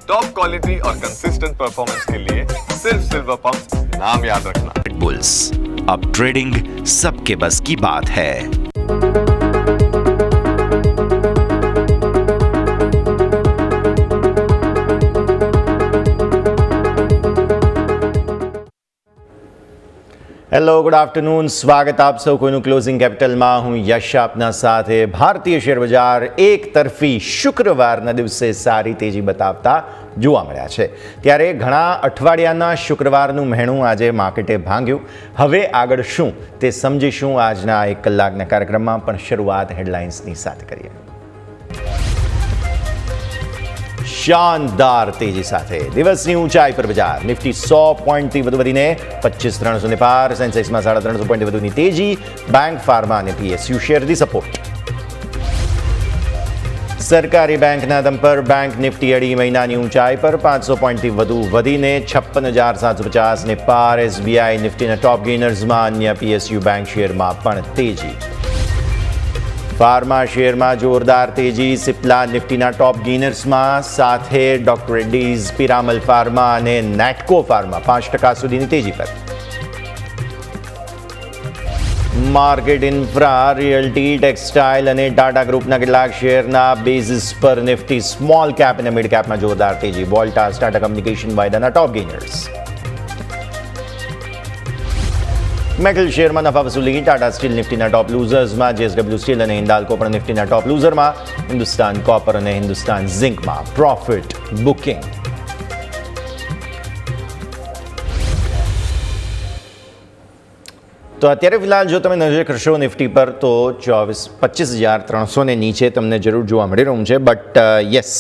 Top quality और consistent performance के लिए सिर्फ सिल्वर पंप नाम याद रखना। बुल्स, अब ट्रेडिंग सबके बस की बात है। Hello, good afternoon. સ્વાગત આપ સૌ કોઈનું ક્લોઝિંગ કેપિટલમાં. હું યશ આપના સાથે. ભારતીય શેર બજાર એક તરફી શુક્રવારના દિવસે સારી તેજી બતાવતા જોવા મળ્યા છે. ત્યારે ઘણા અઠવાડિયાના શુક્રવારનું મહેણું આજે માર્કેટે ભાંગ્યું. હવે આગળ શું તે સમજીશું આજના 1 કલાકના કાર્યક્રમમાં. પણ શરૂઆત હેડલાઇન્સની સાથે કરીએ. શાનદાર તેજી સાથે દિવસની ઊંચાઈ પર બજાર. નિફ્ટી 100 પોઈન્ટથી વધુ વધીને 25,300 પાર. સેન્સેક્સમાં 350 પોઈન્ટ વધુની તેજી. બેંક, ફાર્મા અને પીએસયુ શેરથી સપોર્ટ. સરકારી બેંકના દમ પર બેંક નિફ્ટી અઢી મહિનાની ઊંચાઈ પર 500 પોઈન્ટથી વધુ વધીને 56,750 પાર. એસબીઆઈ નિફ્ટીના ટોપ ગેઇનર્સમાં. અન્ય પીએસયુ બેંક શેરમાં પણ તેજી. ફાર્મા શેરમાં જોરદાર તેજી. સિપ્લા નિફ્ટીના ટોપ ગેઇનર્સમાં. સાથે ડોક્ટર રેડ્ડીઝ, પિરામલ ફાર્મા અને નેટકો ફાર્મા 5% સુધીની તેજી પર. માર્કેટ ઇન્ફ્રા, રિયલ્ટી, ટેક્સટાઇલ અને ટાટા ગ્રુપના કેટલાક શેરના બેઝિસ પર નિફ્ટી સ્મોલ કેપ અને મિડ કેપમાં જોરદાર તેજી. વોલ્ટાસ, ટાટા કમ્યુનિકેશન, વાયદાના ટોપ ગેઇનર્સ. મેટલ શેરમાં નફા વસૂલી. ટાટા સ્ટીલ નિફ્ટીના ટોપ લૂઝર્સમાં. જેએસડબલ્યુ સ્ટીલ અને હિન્દાલ્કો પણ નિફ્ટીના ટોપ લૂઝરમાં. હિન્દુસ્તાન કોપર અને હિન્દુસ્તાન ઝિંકમાં પ્રોફિટ બુકિંગ. તો અત્યારે ફિલહાલ જો તમે નજર કરશો નિફ્ટી પર તો 25,300 ને નીચે તમને જરૂર જોવા મળી રહ્યું છે. બટ યસ,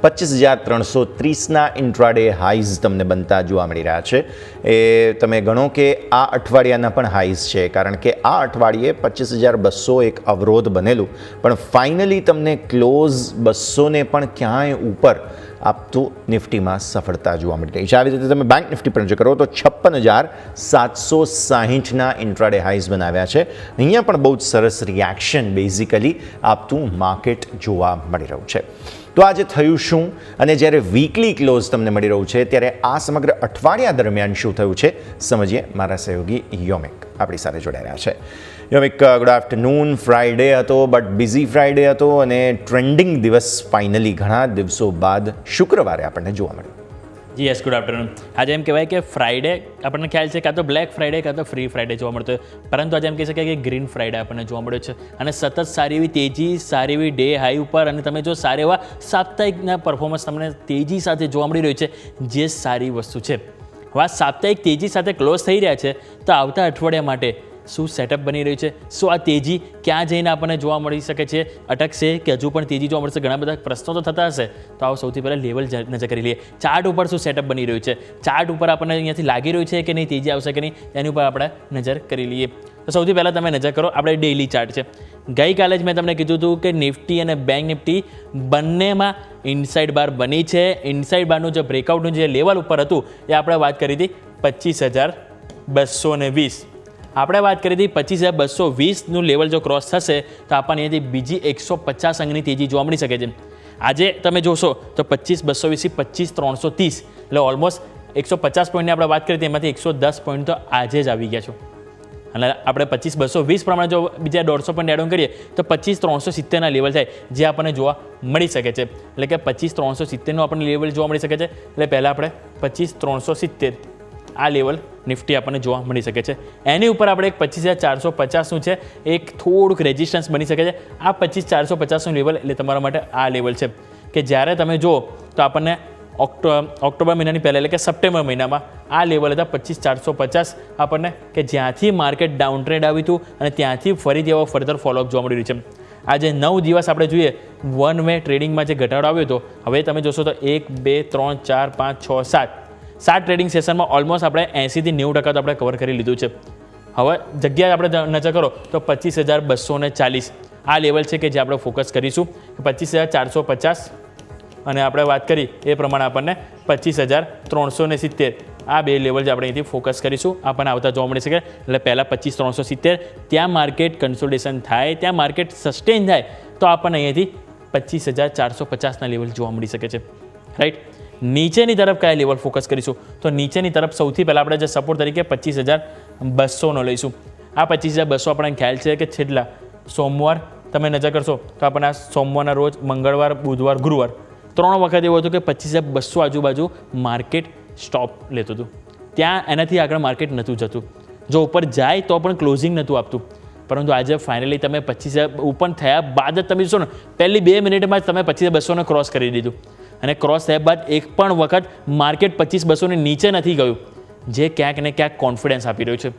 25,330ના ઇન્ટ્રાડે હાઈઝ તમને બનતા જોવા મળી રહ્યા છે. એ તમે ગણો કે આ અઠવાડિયાના પણ હાઈઝ છે. કારણ કે આ અઠવાડિયે 25,200 એક અવરોધ બનેલું, પણ ફાઇનલી તમને ક્લોઝ 200 ને પણ ક્યાંય ઉપર આપતું નિફ્ટીમાં સફળતા જોવા મળી રહી છે. આવી રીતે તમે બેંક નિફ્ટી પર જો કરો તો 56,760ના ઇન્ટ્રાડે હાઈઝ બનાવ્યા છે. અહીંયા પણ બહુ જ સરસ રિએક્શન બેઝિકલી આપતું માર્કેટ જોવા મળી રહ્યું છે. તો આજે થયું શું, અને જ્યારે વીકલી ક્લોઝ તમને મળી રહ્યું છે ત્યારે આ સમગ્ર અઠવાડિયા દરમિયાન શું થયું છે સમજીએ. મારા સહયોગી યોમિક આપણી સાથે જોડાઈ રહ્યા છે. યોમિક, ગુડ આફ્ટરનૂન. ફ્રાઈડે હતો, બટ બિઝી ફ્રાઈડે હતો અને ટ્રેન્ડિંગ દિવસ ફાઇનલી ઘણા દિવસો બાદ શુક્રવારે આપણને જોવા મળ્યો. જી યસ, ગુડ આફ્ટરનૂન. આજે એમ કહેવાય કે ફ્રાઈડે આપણને ખ્યાલ છે કાં તો બ્લેક ફ્રાઈડે કાં તો ફ્રી ફ્રાઈડે જોવા મળતો હોય, પરંતુ આજે એમ કહી શકાય કે ગ્રીન ફ્રાઈડે આપણને જોવા મળ્યો છે. અને સતત સારી એવી તેજી, સારી એવી ડે હાઈ ઉપર, અને તમે જો સારા એવા સાપ્તાહિકના પરફોર્મન્સ તમને તેજી સાથે જોવા મળી રહ્યું છે, જે સારી વસ્તુ છે. હવે આ સાપ્તાહિક તેજી સાથે ક્લોઝ થઈ રહ્યા છે, તો આવતા અઠવાડિયા માટે શું સેટઅપ બની રહ્યું છે, શું આ તેજી ક્યાં જઈને આપણને જોવા મળી શકે છે, અટકશે કે હજુ પણ તેજી જોવા મળશે, ઘણા બધા પ્રશ્નો તો થતા હશે. તો આવો સૌથી પહેલાં લેવલ નજર કરી લઈએ. ચાર્ટ ઉપર શું સેટઅપ બની રહ્યું છે, ચાર્ટ ઉપર આપણને અહીંયાથી લાગી રહ્યું છે કે નહીં, તેજી આવશે કે નહીં, તેની ઉપર આપણે નજર કરી લઈએ. તો સૌથી પહેલાં તમે નજર કરો, આપણે ડેઇલી ચાર્ટ છે. ગઈકાલે જ મેં તમને કીધું હતું કે નિફ્ટી અને બેંક નિફ્ટી બંનેમાં ઇનસાઇડ બાર બની છે. ઇનસાઇડ બારનું જે બ્રેકઆઉટનું જે લેવલ ઉપર હતું એ આપણે વાત કરી હતી 25,220. આપણે વાત કરી હતી 25,220નું લેવલ જો ક્રોસ થશે તો આપણને અહીંયાથી બીજી 150 અંકની તેજી જોવા મળી શકે છે. આજે તમે જોશો તો 25,220 25,330, એટલે ઓલમોસ્ટ 150 પોઈન્ટની આપણે વાત કરી હતી, એમાંથી 110 પોઈન્ટ તો આજે જ આવી ગયા છો. અને આપણે 25,220 પ્રમાણે જો બીજા 150 પોઈન્ટ એડ ઓન કરીએ તો 25,370ના લેવલ થાય, જે આપણને જોવા મળી શકે છે. એટલે કે 25,370નું આપણને લેવલ જોવા મળી શકે છે. એટલે પહેલાં આપણે 25,370 આ લેવલ નિફ્ટી આપણને જોવા મળી શકે છે. એની ઉપર આપણે એક 25,450નું છે, એક થોડુંક રેઝિસ્ટન્સ બની શકે છે. આ 25,450નું લેવલ એટલે તમારા માટે આ લેવલ છે કે જ્યારે તમે જુઓ તો આપણને ઓક્ટોબર મહિનાની પહેલાં, એટલે કે સપ્ટેમ્બર મહિનામાં આ લેવલ હતા 25,450 આપણને, કે જ્યાંથી માર્કેટ ડાઉન ટ્રેન્ડ આવ્યું હતું અને ત્યાંથી ફરીથી એવો ફર્ધર ફોલોઅપ જોવા મળી રહ્યું છે. આજે 9 દિવસ આપણે જોઈએ વન વે ટ્રેડિંગમાં જે ઘટાડો આવ્યો હતો, હવે તમે જોશો તો 1 2 3 4 5 6 7 ટ્રેડિંગ સેશનમાં ઓલમોસ્ટ આપણે 80થી 90% તો આપણે કવર કરી લીધું છે. હવે જગ્યાએ આપણે નજર કરો તો 25,240 આ લેવલ છે કે જે આપણે ફોકસ કરીશું. 25,450 અને આપણે વાત કરી એ પ્રમાણે આપણને 25,370 આ બે લેવલ જે આપણે અહીંથી ફોકસ કરીશું, આપણને આવતા જોવા મળી શકે. એટલે પહેલાં 25,370 ત્યાં માર્કેટ કન્સોલિડેશન થાય, ત્યાં માર્કેટ સસ્ટેન થાય તો આપણને અહીંયાથી 25,450ના લેવલ જોવા મળી શકે છે. રાઈટ, નીચેની તરફ કયા લેવલ ફોકસ કરીશું તો નીચેની તરફ સૌથી પહેલાં આપણે જે સપોર્ટ તરીકે 25,200નો લઈશું. આ 25,200 આપણને ખ્યાલ છે કે છેલ્લા સોમવાર તમે નજર કરશો તો આપણને આ સોમવારના રોજ મંગળવાર, બુધવાર, ગુરુવાર 3 વખત એવું હતું કે 25,200 આજુબાજુ માર્કેટ સ્ટોપ લેતું હતું. ત્યાં એનાથી આગળ માર્કેટ નહોતું જતું. જો ઉપર જાય તો પણ ક્લોઝિંગ નહોતું આપતું. પરંતુ આજે ફાઇનલી તમે 25,000 ઓપન થયા બાદ જ તમે જોશો ને પહેલી 2 મિનિટમાં જ તમે 25,200ને ક્રોસ કરી દીધું. અને ક્રોસ થયા બાદ એક પણ વખત માર્કેટ 25,200ની નીચે નથી ગયું, જે ક્યાંક ને ક્યાંક કોન્ફિડન્સ આપી રહ્યું છે.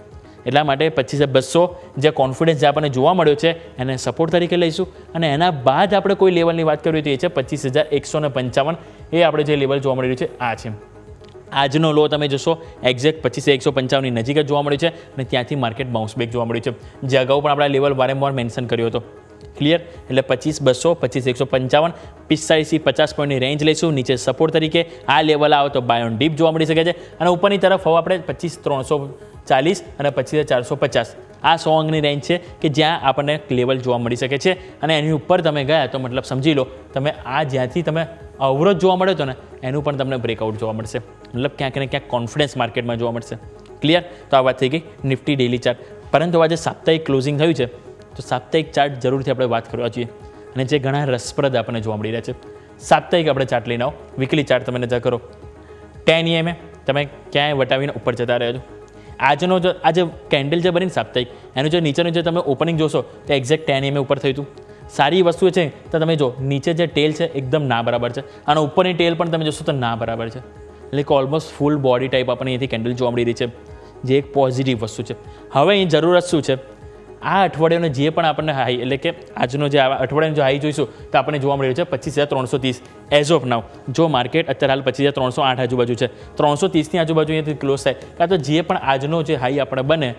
એટલા માટે 25,200 જે કોન્ફિડન્સ જે આપણને જોવા મળ્યો છે એને સપોર્ટ તરીકે લઈશું. અને એના બાદ આપણે કોઈ લેવલની વાત કરીએ તો એ છે 25,155. એ આપણે જે લેવલ જોવા મળી રહ્યું છે આ છે. આજનો લો તમે જોશો એક્ઝેક્ટ 25,155ની નજીક જ જોવા મળ્યું છે અને ત્યાંથી માર્કેટ બાઉન્સ બેક જોવા મળ્યું છે. જે અગાઉ પણ આપણે લેવલ વારંવાર મેન્શન કર્યો હતો. ક્લિયર? એટલે 25,200, 25,155, 45-50 પોઈન્ટની રેન્જ લઈશું. નીચે સપોર્ટ તરીકે આ લેવલ આવે તો બાય ઓન ડીપ જોવા મળી શકે છે. અને ઉપરની તરફ હવે આપણે 25,340 અને 25,450 આ 100 અંકની રેન્જ છે કે જ્યાં આપણને લેવલ જોવા મળી શકે છે. અને એની ઉપર તમે ગયા તો મતલબ સમજી લો તમે આ જ્યાંથી તમે અવરોધ જોવા મળ્યો હતો ને એનું પણ તમને બ્રેકઆઉટ જોવા મળશે. મતલબ ક્યાંક ને ક્યાંક કોન્ફિડન્સ માર્કેટમાં જોવા મળશે. ક્લિયર? તો આ વાત થઈ ગઈ નિફ્ટી ડેલી ચાર્ટ. પરંતુ આજે સાપ્તાહિક ક્લોઝિંગ થયું છે તો સાપ્તાહિક ચાર્ટ જરૂરથી આપણે વાત કરવા જોઈએ. અને જે ઘણા રસપ્રદ આપણને જોવા મળી રહ્યા છે. સાપ્તાહિક આપણે ચાર્ટ લઈને આવો. વીકલી ચાર્ટ તમે નજર કરો 10 EMA તમે ક્યાંય વટાવીને ઉપર જતા રહ્યા છો. આજનો જો આજે કેન્ડલ જે બની સાપ્તાહિક એનું જે નીચેનું જે તમે ઓપનિંગ જોશો તો એક્ઝેક્ટ 10 EMA ઉપર થયું હતું. સારી વસ્તુ છે તો તમે જો નીચે જે ટેલ છે એકદમ ના બરાબર છે અને ઉપરની ટેલ પણ તમે જોશો તો ના બરાબર છે. એટલે કે ઓલમોસ્ટ ફૂલ બોડી ટાઈપ આપણને અહીંથી કેન્ડલ જોવા મળી રહી છે, જે એક પોઝિટિવ વસ્તુ છે. હવે અહીં જરૂરત શું છે? આ અઠવાડિયાનો જે પણ આપણને હાઈ એટલે કે આજનો જે અઠવાડિયાનો જો હાઈ જોઈશું તો આપણને જોવા મળી રહ્યું છે 25,330 એઝ ઓફ નાવ. જો માર્કેટ અત્યારે હાલ 25,308 આજુબાજુ છે, 330ની આજુબાજુ અહીંયાથી ક્લોઝ થાય કાં તો જે પણ આજનો જે હાઈ આપણે બને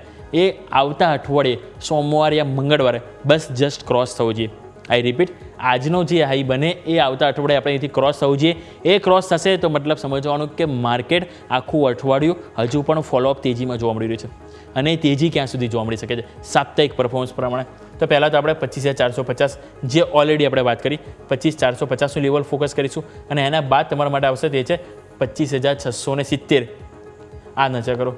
એ આવતા અઠવાડિયે સોમવાર યા મંગળવારે બસ જસ્ટ ક્રોસ થવું જોઈએ. આઈ રિપીટ, આજનો જે હાઈ બને એ આવતા અઠવાડિયે આપણે અહીંથી ક્રોસ થવું જોઈએ. એ ક્રોસ થશે તો મતલબ સમજવાનું કે માર્કેટ આખું અઠવાડિયું હજુ પણ ફોલોઅપ તેજીમાં જોવા મળી રહ્યું છે. અને તેજી ક્યાં સુધી જોવા મળી શકે છે સાપ્તાહિક પરફોર્મન્સ પ્રમાણે? તો પહેલાં તો આપણે 25,450 જે ઓલરેડી આપણે વાત કરી 25,450નું લેવલ ફોકસ કરીશું. અને એના બાદ તમારા માટે આવશે તે છે 25,670. આ નજર કરો,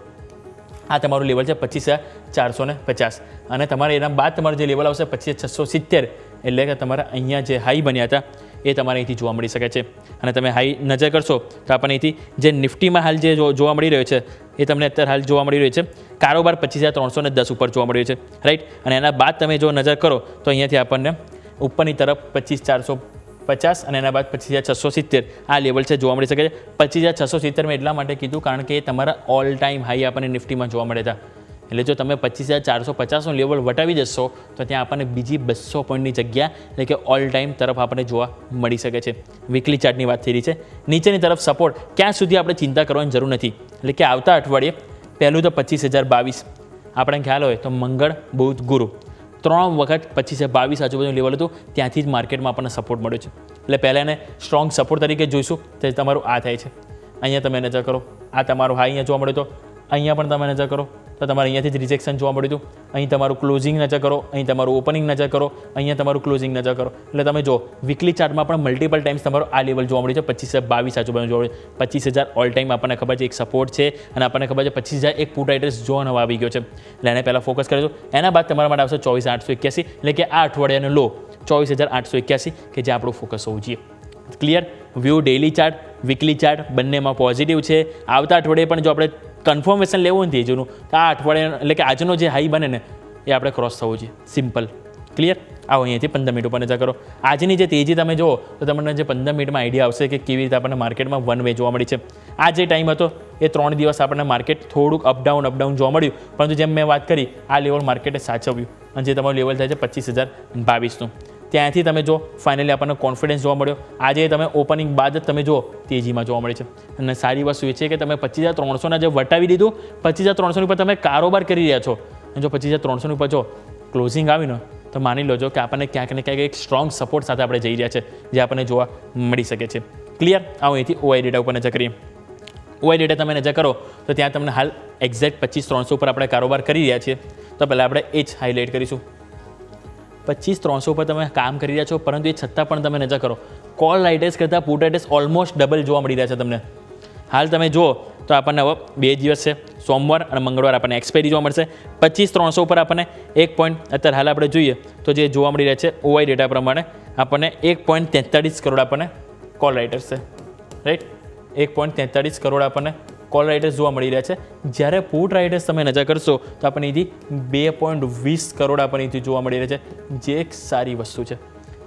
આ તમારું લેવલ છે 25,450. અને તમારે એના બાદ તમારું જે લેવલ આવશે 25,670 એટલે કે તમારા અહીંયા જે હાઈ બન્યા હતા એ તમારે અહીંથી જોવા મળી શકે છે. અને તમે હાઈ નજર કરશો તો આપણને અહીંથી જે નિફ્ટીમાં હાલ જે જોવા મળી રહ્યો છે એ તમને અત્યારે હાલ જોવા મળી રહ્યું છે. કારોબાર 25,310 ઉપર જોવા મળી રહ્યું છે, રાઈટ? અને એના બાદ તમે જો નજર કરો તો અહીંયાથી આપણને ઉપરની તરફ 25,450 અને એના બાદ 25,670 આ લેવલ છે જોવા મળી શકે છે. 25,670 મેં એટલા માટે કીધું કારણ કે એ તમારા ઓલ ટાઈમ હાઈ આપણને નિફ્ટીમાં જોવા મળ્યા હતા. એટલે જો તમે 25,450નું લેવલ વટાવી જશો તો ત્યાં આપણને બીજી 200 પોઈન્ટની જગ્યા એટલે કે ઓલ ટાઈમ તરફ આપણને જોવા મળી શકે છે. વીકલી ચાર્ટની વાત થઈ રહી છે. નીચેની તરફ સપોર્ટ ક્યાં સુધી આપણે ચિંતા કરવાની જરૂર નથી. એટલે કે આવતા અઠવાડિયે પહેલું તો 25,022 આપણે ખ્યાલ હોય તો મંગળ, બુધ, ગુરુ 3 વખત 25,022 આજુબાજુનું લેવલ હતું. ત્યાંથી જ માર્કેટમાં આપણને સપોર્ટ મળ્યો છે. એટલે પહેલાં એને સ્ટ્રોંગ સપોર્ટ તરીકે જોઈશું તો તમારું આ થાય છે. અહીંયા તમે નજર કરો, આ તમારો હાઈ અહીંયા જોવા મળ્યો હતો. અહીંયા પણ તમે નજર કરો તો તમારે અહીંયાથી જ રિજેક્શન જોવા મળ્યું હતું. અહીં તમારું ક્લોઝિંગ નજર કરો, અહીં તમારું ઓપનિંગ નજર કરો, અહીંયા તમારું ક્લોઝિંગ નજર કરો. એટલે તમે જો વીકલી ચાર્ટમાં પણ મલ્ટિપલ ટાઈમ્સ તમારો આ લેવલ જોવા મળ્યું છે 25,022 આજુબાજુ જોવા મળ્યું. 25,000 ઓલ ટાઈમ આપણને ખબર છે એક સપોર્ટ છે અને આપણને ખબર છે 25,000 એક પુટ એડ્રેસ ઝોન હવે આવી ગયો છે. એટલે એને પહેલાં ફોકસ કરજો. એના બાદ તમારા માટે આવશે 24,881 એટલે કે આ અઠવાડિયાનો લો 24,881 કે જે આપણું ફોકસ હોવું જોઈએ. Clear? View daily chart, weekly chart બંનેમાં પોઝિટિવ છે. આવતા અઠવાડિયે પણ જો આપણે કન્ફર્મેશન લેવું નથી તેજનું તો આ અઠવાડિયા એટલે કે આજનો જે હાઈ બને ને એ આપણે ક્રોસ થવું જોઈએ. સિમ્પલ. ક્લિયર? આવો અહીંયાથી 15 મિનિટ ઉપર નજર કરો. આજની જે તેજી તમે જુઓ તો તમને જે 15 મિનિટમાં આઈડિયા આવશે કે કેવી રીતે આપણને માર્કેટમાં વન વે જોવા મળી છે. આ જે ટાઈમ હતો એ 3 દિવસ આપણને માર્કેટ થોડુંક અપડાઉન જોવા મળ્યું. પરંતુ જેમ મેં વાત કરી આ લેવલ માર્કેટે સાચવ્યું અને જે તમારું લેવલ થાય છે 25,022નું ત્યાંથી તમે જો ફાઇનલી આપણને કોન્ફિડન્સ જોવા મળ્યો. આજે તમે ઓપનિંગ બાદ જ તમે જુઓ તેજીમાં જોવા મળે છે. અને સારી વસ્તુ એ છે કે તમે 25,300ના જે વટાવી દીધું 25,300 ઉપર તમે કારોબાર કરી રહ્યા છો. અને જો 25,300 ઉપર જો ક્લોઝિંગ આવીને તો માની લોજો કે આપણને ક્યાંક ને ક્યાંક એક સ્ટ્રોંગ સપોર્ટ સાથે આપણે જઈ રહ્યા છે જે આપણને જોવા મળી શકે છે. ક્લિયર? આવો અહીંથી ઓઆઈ ડેટા ઉપર નજર કરીએ. ઓઆઈ ડેટા તમે નજર કરો તો ત્યાં તમને હાલ એક્ઝેક્ટ 25,300 ઉપર આપણે કારોબાર કરી રહ્યા છીએ. તો પહેલાં આપણે એ જ હાઇલાઇટ કરીશું. 25,300 ઉપર તમે કામ કરી રહ્યા છો પરંતુ એ છતાં પણ તમે નજર કરો કોલ રાઇટર્સ કરતાં પુટ રાઇટર્સ ઓલમોસ્ટ ડબલ જોવા મળી રહ્યા છે તમને. હાલ તમે જુઓ તો આપણને હવે 2 દિવસ છે, સોમવાર અને મંગળવાર આપણને એક્સપાયરી જોવા મળશે. 25,300 ઉપર આપણને 1 પોઈન્ટ અત્યારે હાલ આપણે જોઈએ તો જે જોવા મળી રહ્યા છે ઓઆઈ ડેટા પ્રમાણે આપણને 1.43 કરોડ આપણને કોલ રાઇટર્સ છે, રાઈટ. 1.43 કરોડ આપણને કોલ રાઇટર્સ જોવા મળી રહ્યા છે. જ્યારે પુટ રાઇટર્સ તમે નજર કરશો તો આપણને અહીંથી 2.20 કરોડ આપણને અહીંથી જોવા મળી રહ્યા છે, જે એક સારી વસ્તુ છે.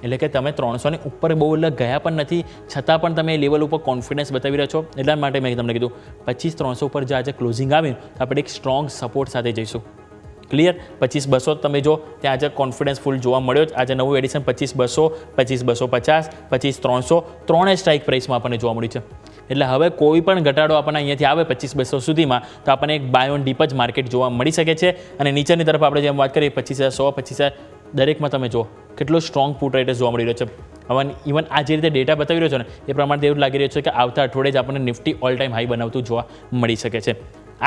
એટલે કે તમે 300 ની ઉપર બહુ એટલે ગયા પણ નથી, છતાં પણ તમે એ લેવલ ઉપર કોન્ફિડન્સ બતાવી રહ્યા છો. એટલા માટે મેં તમને કીધું 25,300 ઉપર જે આજે ક્લોઝિંગ આવ્યું તો આપણે એક સ્ટ્રોંગ સપોર્ટ સાથે જઈશું. ક્લિયર. 25,200 તમે જો ત્યાં આજે કોન્ફિડન્સ ફૂલ જોવા મળ્યો જ. આજે નવું એડિશન 25,200, 25,250, 25,300 ત્રણે સ્ટ્રાઇક પ્રાઇસમાં આપણને જોવા મળ્યું છે. એટલે હવે કોઈ પણ ઘટાડો આપણને અહીંયાથી આવે 25,200 સુધીમાં તો આપણને એક બાય ઓન ડીપ જ માર્કેટ જોવા મળી શકે છે. અને નીચેની તરફ આપણે જેમ વાત કરીએ 25,100, 25,000 દરેકમાં તમે જો કેટલો સ્ટ્રોંગ પુટ રાઇટર્સ જોવા મળી રહ્યો છે. હવે ઇવન આ જે રીતે ડેટા બતાવી રહ્યો છે ને એ પ્રમાણે એવું લાગી રહ્યું છે કે આવતા અઠવાડિયે જ આપણને નિફ્ટી ઓલ ટાઈમ હાઈ બનાવતું જોવા મળી શકે છે.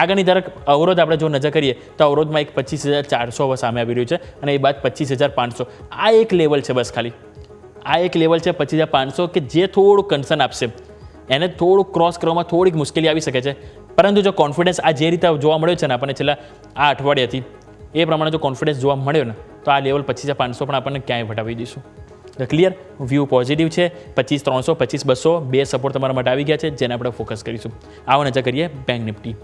આગળની તરફ અવરોધ આપણે જો નજર કરીએ તો અવરોધમાં એક 25,400 હવે સામે આવી રહ્યું છે અને એ બાદ 25,500. આ એક લેવલ છે, બસ ખાલી આ એક લેવલ છે 25,500 કે જે થોડું કન્સર્ન આપશે. એને થોડુંક ક્રોસ કરવામાં થોડીક મુશ્કેલી આવી શકે છે. પરંતુ જો કોન્ફિડન્સ આ જે રીતે જોવા મળ્યો છે ને આપણને છેલ્લા આ અઠવાડિયાથી એ પ્રમાણે જો કોન્ફિડન્સ જોવા મળ્યો ને તો આ લેવલ 25,500 પણ આપણને ક્યાંય વટાવી દઈશું. ક્લિયર. વ્યૂ પોઝિટિવ છે. 25,300, 25,200 બે સપોર્ટ તમારા માટે આવી ગયા છે જેને આપણે ફોકસ કરીશું. આવો નજર કરીએ બેંક નિફ્ટી.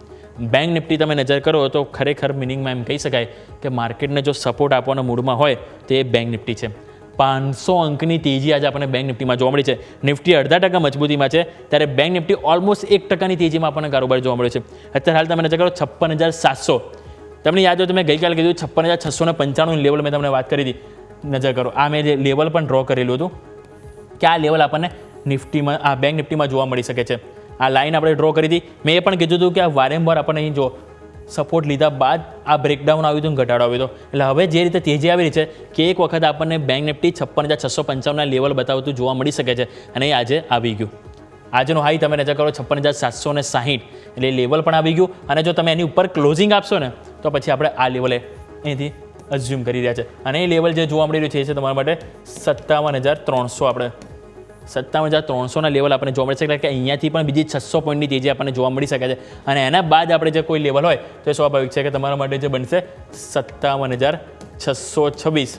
બેંક નિફ્ટી તમે નજર કરો તો ખરેખર મિનિંગમાં એમ કહી શકાય કે માર્કેટને જો સપોર્ટ આપવાના મૂડમાં હોય તો એ બેંક નિફ્ટી છે. 500 અંકની તેજી આજે આપણને બેંક નિફ્ટીમાં જોવા મળી છે. નિફ્ટી 0.5% મજબૂતીમાં છે ત્યારે બેંક નિફ્ટી ઓલમોસ્ટ 1%ની તેજીમાં આપણને કારોબાર જોવા મળ્યો છે. અત્યારે હાલ તમે નજર કરો 56,700. તમને યાદ હોય તો મેં ગઈકાલે કીધું 56,695 લેવલ મેં તમને વાત કરી હતી. નજર કરો આ મેં લેવલ પણ ડ્રો કરેલું હતું કે આ લેવલ આપણને નિફ્ટીમાં આ બેંક નિફ્ટીમાં જોવા મળી શકે છે. આ લાઈન આપણે ડ્રો કરી હતી. મેં એ પણ કીધું હતું કે આ વારંવાર આપણને અહીં જો સપોર્ટ લીધા બાદ આ બ્રેકડાઉન આવ્યું હતું, ઘટાડો આવ્યો હતો. એટલે હવે જે રીતે તેજી આવી રહી છે કે એક વખત આપણને બેંક નિફ્ટી 56,695 લેવલ બતાવતું જોવા મળી શકે છે અને એ આજે આવી ગયું. આજનો હાઈ તમે નજર કરો 56,760 એટલે લેવલ પણ આવી ગયું. અને જો તમે એની ઉપર ક્લોઝિંગ આપશો ને તો પછી આપણે આ લેવલે અહીંથી અઝ્યુમ કરી રહ્યા છે અને એ લેવલ જે જોવા મળી રહ્યું છે એ છે તમારા માટે 57,300. આપણે 57,300ના લેવલ આપણને જોવા મળી શકે કે અહીંયાથી પણ બીજી 600 પોઈન્ટની તેજી આપણને જોવા મળી શકે છે. અને એના બાદ આપણે જે કોઈ લેવલ હોય તો એ સ્વાભાવિક છે કે તમારા માટે જે બનશે 57,626.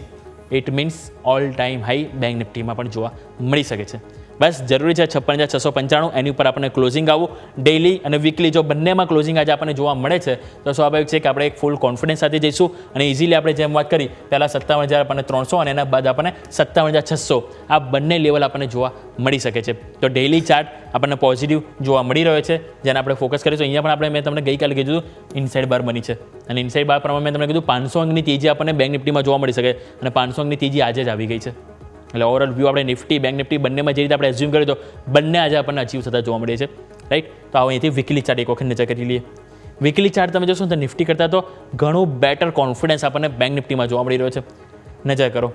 It means all time high bank નિફ્ટીમાં પણ જોવા મળી શકે છે. બસ જરૂરી છે 56,695 એની ઉપર આપણને ક્લોઝિંગ આવવું. ડેઇલી અને વીકલી જો બંનેમાં ક્લોઝિંગ આજે આપણને જોવા મળે છે તો સ્વાભાવિક છે કે આપણે એક ફૂલ કોન્ફિડન્સ સાથે જઈશું અને ઇઝીલી આપણે જેમ વાત કરી પહેલાં 57,300 અને એના બાદ આપણને 57,600 આ બંને લેવલ આપણને જોવા મળી શકે છે. તો ડેઇલી ચાર્ટ આપણને પોઝિટિવ જોવા મળી રહ્યો છે જેને આપણે ફોકસ કરીશું. અહીંયા પણ આપણે મેં તમને ગઈકાલે કીધું ઇનસાઇડ બાર બની છે અને ઇનસાઇડ બાર પ્રમાણે મેં તમને કીધું 500 અંકની તેજી આપણને બેંક નિફ્ટીમાં જોવા મળી શકે અને 500 અંકની તેજી આજે જ આવી ગઈ છે. એટલે ઓવરઓલ વ્યૂ આપણે નિફ્ટી બેંક નિફ્ટી બંનેમાં જે રીતે આપણે એઝ્યુમ કર્યું તો બંને આજે આપણને અચીવ થતા જોવા મળે છે, રાઈટ. તો આવો અહીંથી વીકલી ચાર્ટ એક વખત નજર કરી લઈએ. વીકલી ચાર્ટ તમે જોશો તો નિફ્ટી કરતાં તો ઘણું બેટર કોન્ફિડન્સ આપણને બેંક નિફ્ટીમાં જોવા મળી રહ્યો છે. નજર કરો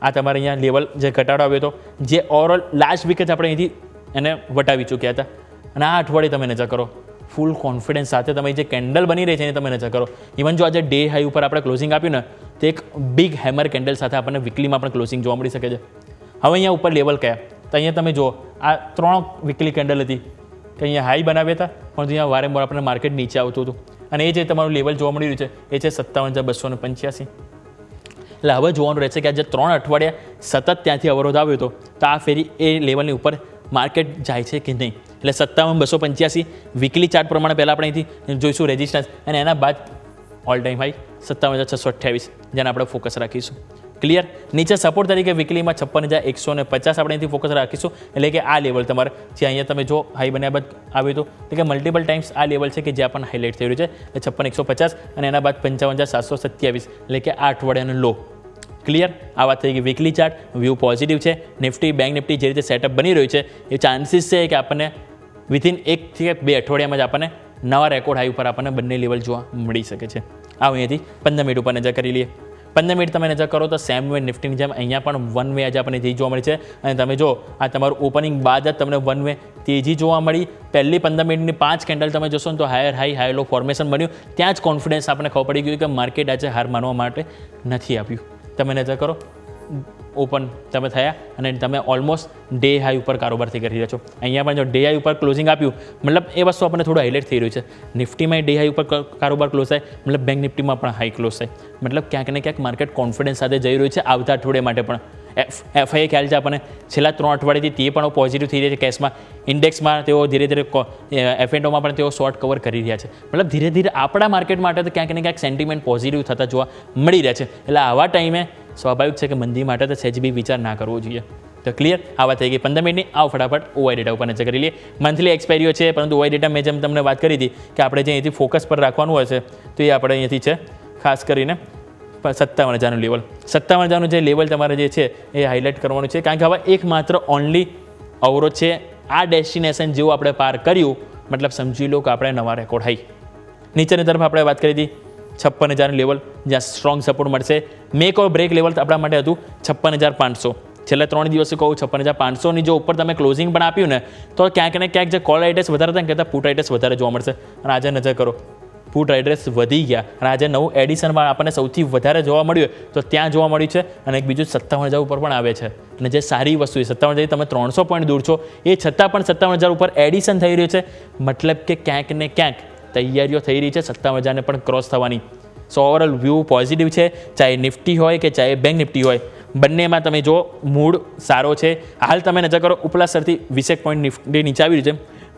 આ તમારે અહીંયા લેવલ જે ઘટાડો આવ્યો હતો જે ઓવરઓલ લાસ્ટ વીક જ આપણે અહીંથી એને વટાવી ચૂક્યા હતા અને આ અઠવાડિયે તમે નજર કરો ફૂલ કોન્ફિડન્સ સાથે તમે જે કેન્ડલ બની રહી છે એને તમે નજર કરો. ઇવન જો આજે ડે હાઈ ઉપર આપણે ક્લોઝિંગ આપ્યું ને તો એક બિગ હેમર કેન્ડલ સાથે આપણને વીકલીમાં પણ ક્લોઝિંગ જોવા મળી શકે છે. હવે અહીંયા ઉપર લેવલ કયા તો અહીંયા તમે જુઓ આ 3 વીકલી કેન્ડલ હતી કે અહીંયા હાઈ બનાવ્યા હતા પણ અહીંયા વારંવાર આપણને માર્કેટ નીચે આવતું હતું અને એ જે તમારું લેવલ જોવા મળી રહ્યું છે એ છે 57,285. એટલે હવે જોવાનું રહેશે કે આ જે 3 અઠવાડિયા સતત ત્યાંથી અવરોધ આવ્યો હતો તો આ ફેરી એ લેવલની ઉપર માર્કેટ જાય છે કે નહીં. એટલે 57,285 વીકલી ચાર્ટ પ્રમાણે પહેલાં આપણે અહીંથી જોઈશું રેઝિસ્ટન્સ અને એના બાદ ઓલ ટાઈમ હાઈ 57,628 જેને આપણે ફોકસ રાખીશું. ક્લિયર. નીચે સપોર્ટ તરીકે વીકલીમાં 56,150 આપણે અહીંથી ફોકસ રાખીશું. એટલે કે આ લેવલ તમારે જે અહીંયા તમે જો હાઈ બન્યા બાદ આવ્યું હતું એટલે કે મલ્ટિપલ ટાઈમ્સ આ લેવલ છે કે જ્યાં પણ હાઇલાઇટ થઈ રહ્યું છે એ 56,150 અને એના બાદ 55,727 એટલે કે આ અઠવાડિયાનો લો. ક્લિયર. આ વાત થઈ ગઈ વીકલી ચાર્ટ. વ્યૂ પોઝિટિવ છે. નિફ્ટી બેંક નિફ્ટી જે રીતે સેટઅપ બની રહ્યું છે એ ચાન્સીસ છે કે આપણને વિથિન 1 થી 2 અઠવાડિયામાં જ આપણને નવા રેકોર્ડ હાઈ ઉપર આપણને બંને લેવલ જોવા મળી શકે છે. આવો અહીંયાથી 15 મિનિટ ઉપર નજર કરી લઈએ. 15 મિનિટ તમે નજર કરો તો સેમ વે નિફ્ટીની જેમ અહીંયા પણ વન વે આજે આપણને તેજી જોવા મળી છે અને તમે જો આ તમારું ઓપનિંગ બાદ જ તમને વન વે તેજી જોવા મળી. પહેલી 15 મિનિટની 5 કેન્ડલ તમે જોશો ને તો higher high high low formation બન્યું. ત્યાં જ કોન્ફિડન્સ આપણને ખબર પડી ગયું કે માર્કેટ આજે હાર માનવા માટે નથી આપ્યું. તમે નજર કરો ઓપન તમે થયા અને તમે ઓલમોસ્ટ ડે હાઈ ઉપર કારોબારથી કરી રહ્યા છો. અહીંયા પણ જો ડે હાઈ ઉપર ક્લોઝિંગ આપ્યું મતલબ એ વસ્તુ આપણને થોડું હાઇલાઇટ થઈ રહ્યું છે. નિફ્ટીમાં ડે હાઈ ઉપર કારોબાર ક્લોઝ થાય મતલબ બેંક નિફ્ટીમાં પણ હાઈ ક્લોઝ થાય મતલબ ક્યાંક ને ક્યાંક માર્કેટ કોન્ફિડન્સ સાથે જઈ રહ્યું છે આવતા અઠવાડિયા માટે પણ. એફઆઈએ ખ્યાલ છે આપણને છેલ્લા 3 અઠવાડિયાથી તે પણ પોઝિટિવ થઈ રહ્યા છે કેશમાં. ઇન્ડેક્સમાં તેઓ ધીરે ધીરે એફએન્ડોમાં પણ તેઓ શોર્ટ કવર કરી રહ્યા છે. મતલબ ધીરે ધીરે આપણા માર્કેટ માટે તો ક્યાંક ને ક્યાંક સેન્ટિમેન્ટ પોઝિટિવ થતા જોવા મળી રહ્યા છે. એટલે આવા ટાઈમે સ્વાભાવિક છે કે મંદી માટે તો સહેજ બી વિચાર ના કરવો જોઈએ. તો ક્લિયર આ વાત થઈ ગઈ 15 મિનિટની. આવો ફટાફટ ઓવાઈ ડેટા ઉપર નજર કરી લઈએ. મંથલી એક્સપાયરીઓ છે પરંતુ ઓવાઈ ડેટા મેં જેમ તમને વાત કરી હતી કે આપણે જે અહીંથી ફોકસ પર રાખવાનું હોય છે તો એ આપણે અહીંયાથી છે ખાસ કરીને 57,000નું લેવલ. 57,000નું જે લેવલ તમારે જે છે એ હાઇલાઇટ કરવાનું છે કારણ કે હવે એકમાત્ર ઓનલી અવરોધ છે. આ ડેસ્ટિનેશન જેવું આપણે પાર કર્યું મતલબ સમજી લો કે આપણે નવા રેકોર્ડ હાઈ. નીચેની તરફ આપણે વાત કરી હતી 56,000 લેવલ જ્યાં સ્ટ્રોંગ સપોર્ટ મળશે. મેક ઓર બ્રેક લેવલ આપણા માટે હતું 56,500. છેલ્લા 3 દિવસે કહું 56,500ની જો ઉપર તમે ક્લોઝિંગ પણ આપ્યું ને તો ક્યાંક ને ક્યાંક જે કોલ રાઇટર્સ વધારે હતા ને કહેતા પુટ રાઇટર્સ વધારે જોવા મળશે. અને આજે નજર કરો પુટ રાઇટર્સ વધી ગયા અને આજે નવું એડિશનમાં આપણને સૌથી વધારે જોવા મળ્યું તો ત્યાં જોવા મળ્યું છે. અને એક બીજું 57,000 ઉપર પણ આવે છે અને જે સારી વસ્તુ છે 57,000 તમે 300 પોઈન્ટ દૂર છો એ છતાં પણ 57,000 ઉપર એડિશન થઈ રહ્યું છે મતલબ કે ક્યાંક ને ક્યાંક તૈયારીઓ થઈ રહી છે 57,000ને પણ ક્રોસ થવાની. સો ઓવરઓલ વ્યૂ પોઝિટિવ છે ચાહે નિફ્ટી હોય કે ચાહે બેંક નિફ્ટી હોય બંનેમાં તમે જો મૂડ સારો છે. હાલ તમે નજર કરો ઉપલા સ્તરથી 20 પોઈન્ટ નિફ્ટી નીચે આવી રહ્યું છે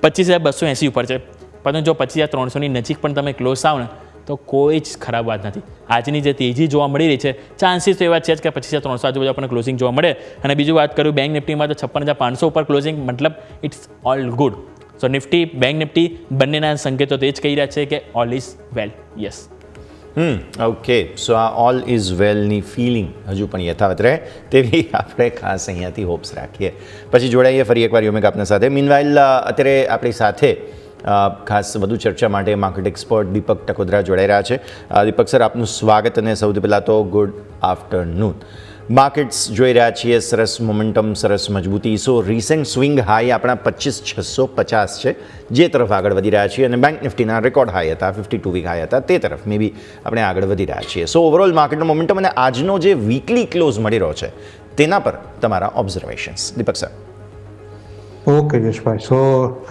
25,280 ઉપર છે પરંતુ જો 25,300ની નજીક પણ તમે ક્લોઝ આવો ને તો કોઈ જ ખરાબ વાત નથી. આજની જે તેજી જોવા મળી રહી છે ચાન્સીસ તો એવા છે જ કે 25,300 આજુબાજુ આપણને ક્લોઝિંગ જોવા મળે. અને બીજું વાત કરું બેંક નિફ્ટીમાં તો 56,500 ઉપર ક્લોઝિંગ મતલબ it's all good. So Nifty bank Nifty બંનેના સંકેતો તો એ જ કહી રહ્યા છે કે all is well. Yes okay so આ ઓલ ઇઝ વેલની ફિલિંગ હજુ પણ યથાવત રહે તેવી આપણે ખાસ અહીંયાથી હોપ્સ રાખીએ. પછી જોડાઈએ ફરી એકવાર યોમિક આપના સાથે. મીનવાઇલ અત્યારે આપણી સાથે ખાસ વધુ ચર્ચા માટે માર્કેટ એક્સપર્ટ દીપક ટકોદરા જોડાઈ રહ્યા છે. દીપક સર આપનું સ્વાગત અને સૌથી પહેલાં તો ગુડ આફ્ટરનૂન. માર્કેટ્સ જોઈ રહ્યા છીએ સરસ મોમેન્ટમ સરસ મજબૂતી. સો રિસેન્ટ સ્વિંગ હાઈ આપણા 25,650 છે જે તરફ આગળ વધી રહ્યા છીએ અને બેંક નિફ્ટીના રેકોર્ડ હાઈ હતા 52 વીક હાઈ હતા તે તરફ મે બી આપણે આગળ વધી રહ્યા છીએ. સો ઓવરઓલ માર્કેટનો મોમેન્ટમ અને આજનો જે વીકલી ક્લોઝ મળી રહ્યો છે તેના પર તમારા ઓબ્ઝર્વેશન્સ દીપક સર. ઓકે યશભાઈ સો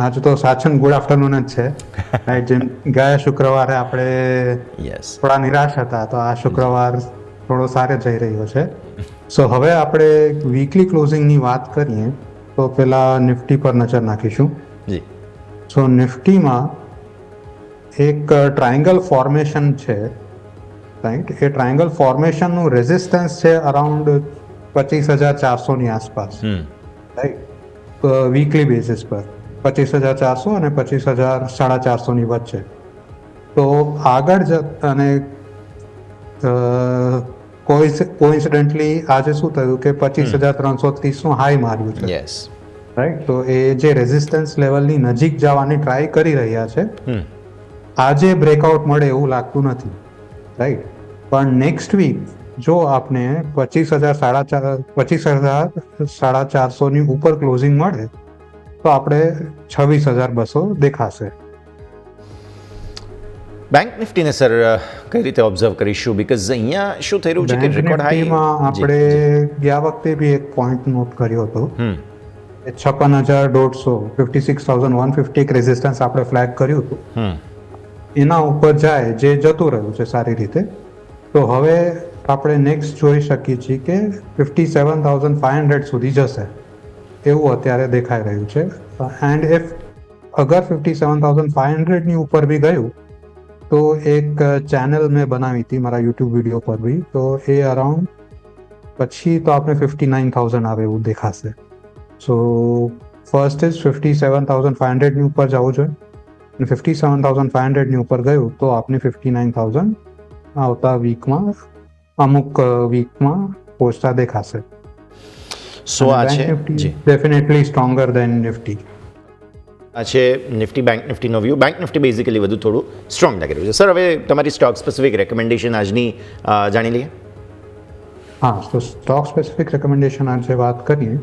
આજે તો સાચન ગુડ આફ્ટરનૂન જ છે રાઈટ. જેમ ગયા શુક્રવારે આપણે થોડા નિરાશ હતા તો આ શુક્રવાર થોડો સારો જઈ રહ્યો છે. સો હવે આપણે વીકલી ક્લોઝિંગની વાત કરીએ તો પહેલા નિફ્ટી પર નજર નાખીશું. જી સો નિફ્ટીમાં એક ટ્રાયંગલ ફોર્મેશન છે રાઈટ. એ ટ્રાયંગલ ફોર્મેશનનું રેઝિસ્ટન્સ છે અરાઉન્ડ 25,400ની આસપાસ રાઈટ. વીકલી બેસિસ પર 25,400 અને 25,450ની વચ્ચે. તો આગળ અને કોઇન્સિડન્ટલી આજે શું થયું કે 25,330નું હાઈ માર્યું છે રાઈટ. તો એ જે રેઝિસ્ટન્સ લેવલની નજીક જવાની ટ્રાય કરી રહ્યા છે. આજે બ્રેકઆઉટ મળે એવું લાગતું નથી રાઈટ. પણ નેક્સ્ટ વીક જો આપને 25,450ની ઉપર ક્લોઝિંગ મળે તો આપણે 26,200 દેખાશે. બેંક નિફ્ટીને સર કઈ રીતે ઓબ્ઝર્વ કરીશું બીકોઝ અહીંયા શું થઈ રહ્યું છે કે રેકોર્ડ હાઈમાં આપણે ગયા વખતે બી એક પોઈન્ટ નોટ કર્યો હતો 56,150 56,150 એક રેઝિસ્ટન્સ આપણે ફ્લેગ કર્યું હતું. એના ઉપર જાય જે જતું રહ્યું છે સારી રીતે. તો હવે આપણે નેક્સ્ટ જોઈ શકીએ છીએ કે 57,500 સુધી જશે એવું અત્યારે દેખાઈ રહ્યું છે. એન્ડ ઇફ અગર 57,500ની ઉપર બી ગયું તો એક ચેનલ મેં બનાવી હતી મારા યુટ્યુબ વિડીયો પર બી. તો એ અરાઉન્ડ પછી તો આપણે 59,000 આવે એવું દેખાશે. સો ફર્સ્ટ ઇઝ 57,500ની ઉપર જવું જોઈએ અને 57,500ની ઉપર ગયું તો આપણે 59,000 આવતા વીકમાં અમુક વીકમાં પહોંચતા દેખાશે. સો આ છે ડેફિનેટલી સ્ટ્રોંગર દેન નિફ્ટી. આ છે નિફ્ટી બેંક નિફ્ટીનો વ્યૂ. બેંક નિફ્ટી બેઝિકલી વધુ થોડું સ્ટ્રોંગ લાગી રહ્યું છે. સર હવે તમારી સ્ટોક સ્પેસિફિક રેકમેન્ડેશન આજની જાણી લઈએ. હા તો સ્ટોક સ્પેસિફિક રેકમેન્ડેશન આજે વાત કરીએ